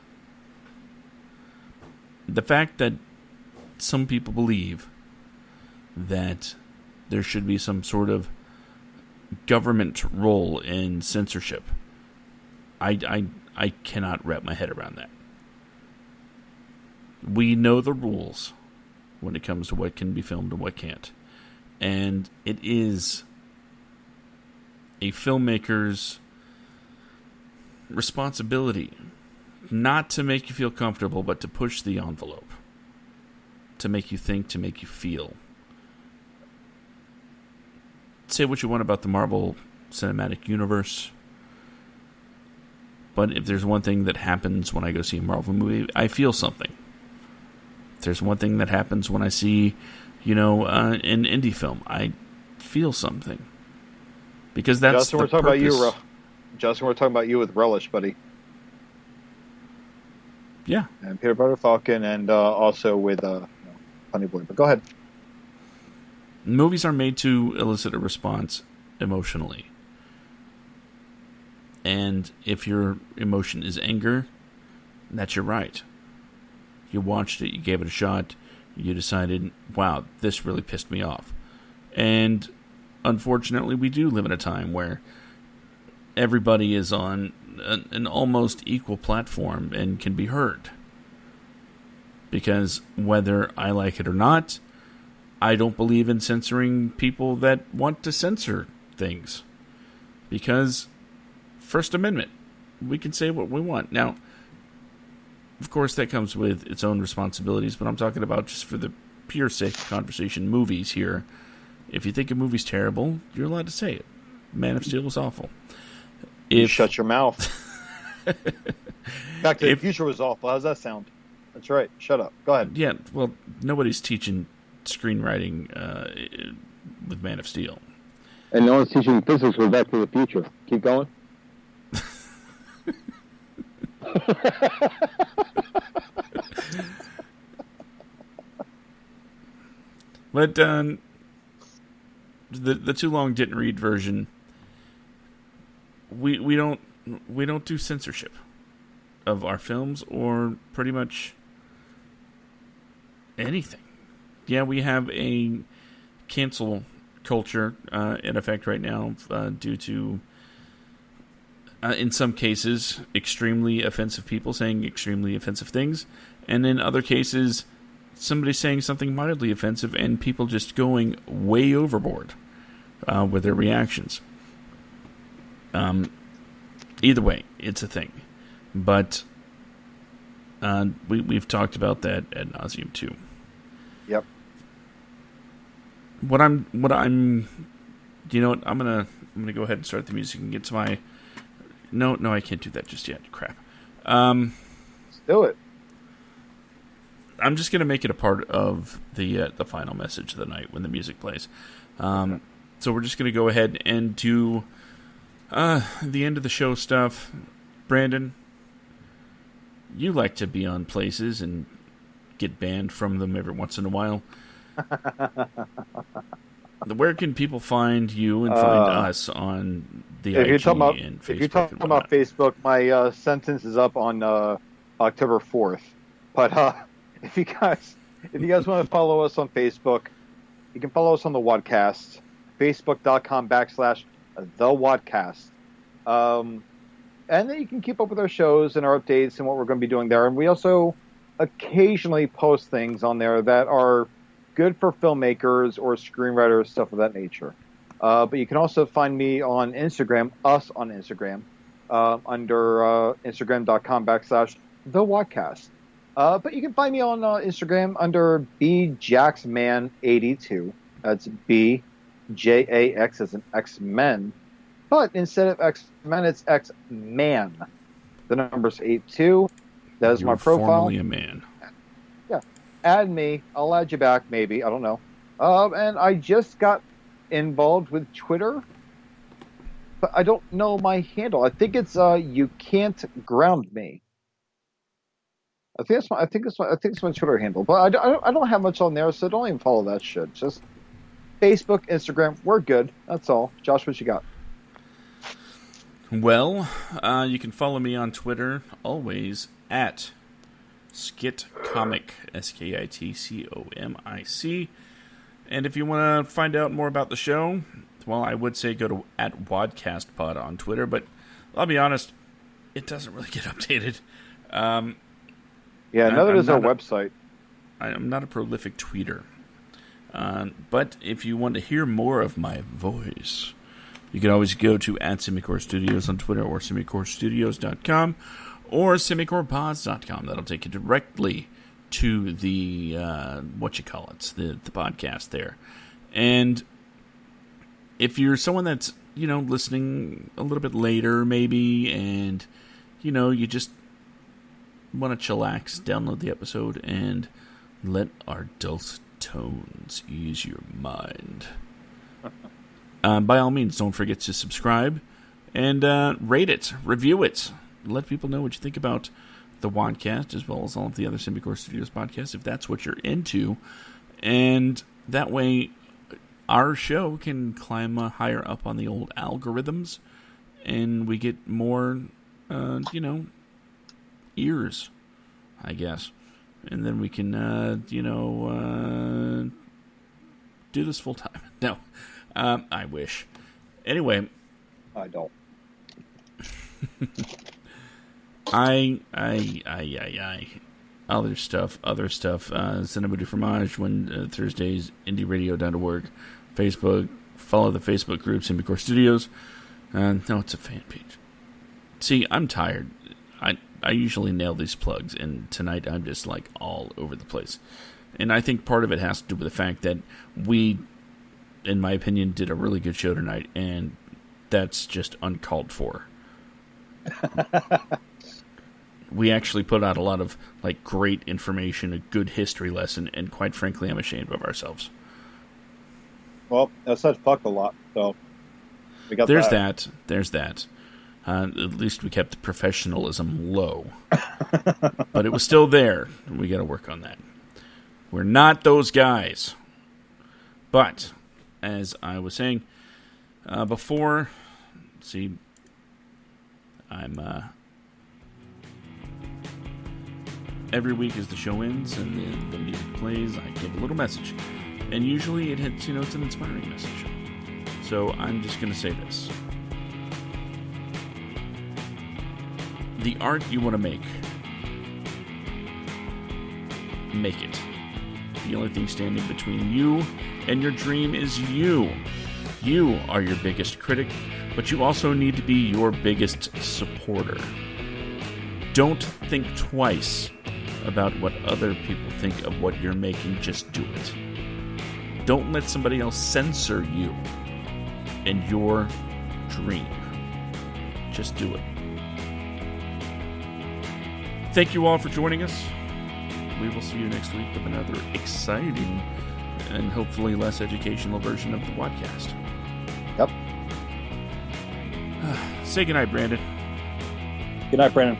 the fact that some people believe that there should be some sort of government role in censorship, I cannot wrap my head around that. We know the rules when it comes to what can be filmed and what can't. And it is a filmmaker's responsibility not to make you feel comfortable, but to push the envelope. To make you think, to make you feel. Say what you want about the Marvel Cinematic Universe, but if there's one thing that happens when I go see a Marvel movie, I feel something. If there's one thing that happens when I see, an indie film, I feel something. Because that's Justin, the we're talking purpose. about you, Justin, we're talking about you with relish, buddy. Yeah. And Peter Butter Falcon, and also with Funny Boy. But go ahead. Movies are made to elicit a response emotionally. And if your emotion is anger, that's your right. You watched it, you gave it a shot, you decided, wow, this really pissed me off. And unfortunately, we do live in a time where everybody is on an almost equal platform and can be heard. Because whether I like it or not, I don't believe in censoring people that want to censor things. Because First Amendment, we can say what we want. Now, of course, that comes with its own responsibilities, but I'm talking about just for the pure sake of conversation, movies here. If you think a movie's terrible, you're allowed to say it. Man of Steel was awful. Shut your mouth. Back to the Future was awful. How's that sound? That's right. Shut up. Go ahead. Yeah, well, nobody's teaching screenwriting with Man of Steel. And no one's teaching physics with Back to the Future. Keep going. But the too long didn't read version, we don't do censorship of our films or pretty much anything. Yeah, we have a cancel culture in effect right now due to in some cases extremely offensive people saying extremely offensive things, and in other cases somebody saying something mildly offensive and people just going way overboard with their reactions. Either way, it's a thing. But we've talked about that ad nauseum too. Yep. What I'm you know what, I'm gonna go ahead and start the music and get to my No, I can't do that just yet. Crap. Let's do it. I'm just gonna make it a part of the final message of the night when the music plays. So we're just gonna go ahead and do the end of the show stuff. Brandon, you like to be on places and get banned from them every once in a while. Where can people find you and find us on the IG and Facebook? If you're talking about Facebook, my sentence is up on October 4th. But if you guys want to follow us on Facebook, you can follow us on the WADcast, facebook.com/the WADcast. And then you can keep up with our shows and our updates and what we're going to be doing there. And we also occasionally post things on there that are good for filmmakers or screenwriters, stuff of that nature. But you can also find me on Instagram, us on Instagram, under instagram.com/the WADcast. But you can find me on Instagram under bjaxman82. That's BJAX as an X-Men. But instead of X-Men, it's X-Man. The number's 82. That is my profile. Formerly a man. Yeah. Add me. I'll add you back, maybe. I don't know. And I just got involved with Twitter, but I don't know my handle. I think it's You Can't Ground Me. I think it's my Twitter handle. But I don't have much on there, so don't even follow that shit. Just Facebook, Instagram. We're good. That's all. Josh, what you got? Well, you can follow me on Twitter, always, at SkitComic, SKITCOMIC. And if you want to find out more about the show, well, I would say go to at WADcastPod on Twitter, but I'll be honest, it doesn't really get updated. Neither does our website. I'm not a prolific tweeter. But if you want to hear more of my voice, you can always go to @Semicore Studios on Twitter or semicorestudios.com or semicorepods.com. That'll take you directly to the, the podcast there. And if you're someone that's, listening a little bit later maybe, and, you just want to chillax, download the episode and let our dulcet tones ease your mind. By all means, don't forget to subscribe and rate it, review it. Let people know what you think about the WADcast, as well as all of the other Semicore Studios podcasts, if that's what you're into. And that way, our show can climb higher up on the old algorithms, and we get more, ears, I guess. And then we can, do this full time. No. I wish. Anyway. I don't. Other stuff. Cinema du Fromage, when Thursdays, IndieRadio.org, Facebook, follow the Facebook group, Semicore Studios. No, it's a fan page. See, I'm tired. I usually nail these plugs, and tonight I'm just all over the place. And I think part of it has to do with the fact that we, in my opinion, did a really good show tonight, and that's just uncalled for. We actually put out a lot of great information, a good history lesson, and quite frankly, I'm ashamed of ourselves. Well, I said fuck a lot, so we got There's that. At least we kept the professionalism low. But it was still there, and we got to work on that. We're not those guys. But as I was saying before, see, I'm every week as the show ends and the music plays, I give a little message, and usually it hits, it's an inspiring message. So I'm just going to say this: the art you want to make it. The only thing standing between you and your dream is you. You are your biggest critic, but you also need to be your biggest supporter. Don't think twice about what other people think of what you're making. Just do it. Don't let somebody else censor you and your dream. Just do it. Thank you all for joining us. We will see you next week with another exciting and hopefully less educational version of the WADcast. Yep. Say goodnight, Brandon. Good night, Brandon.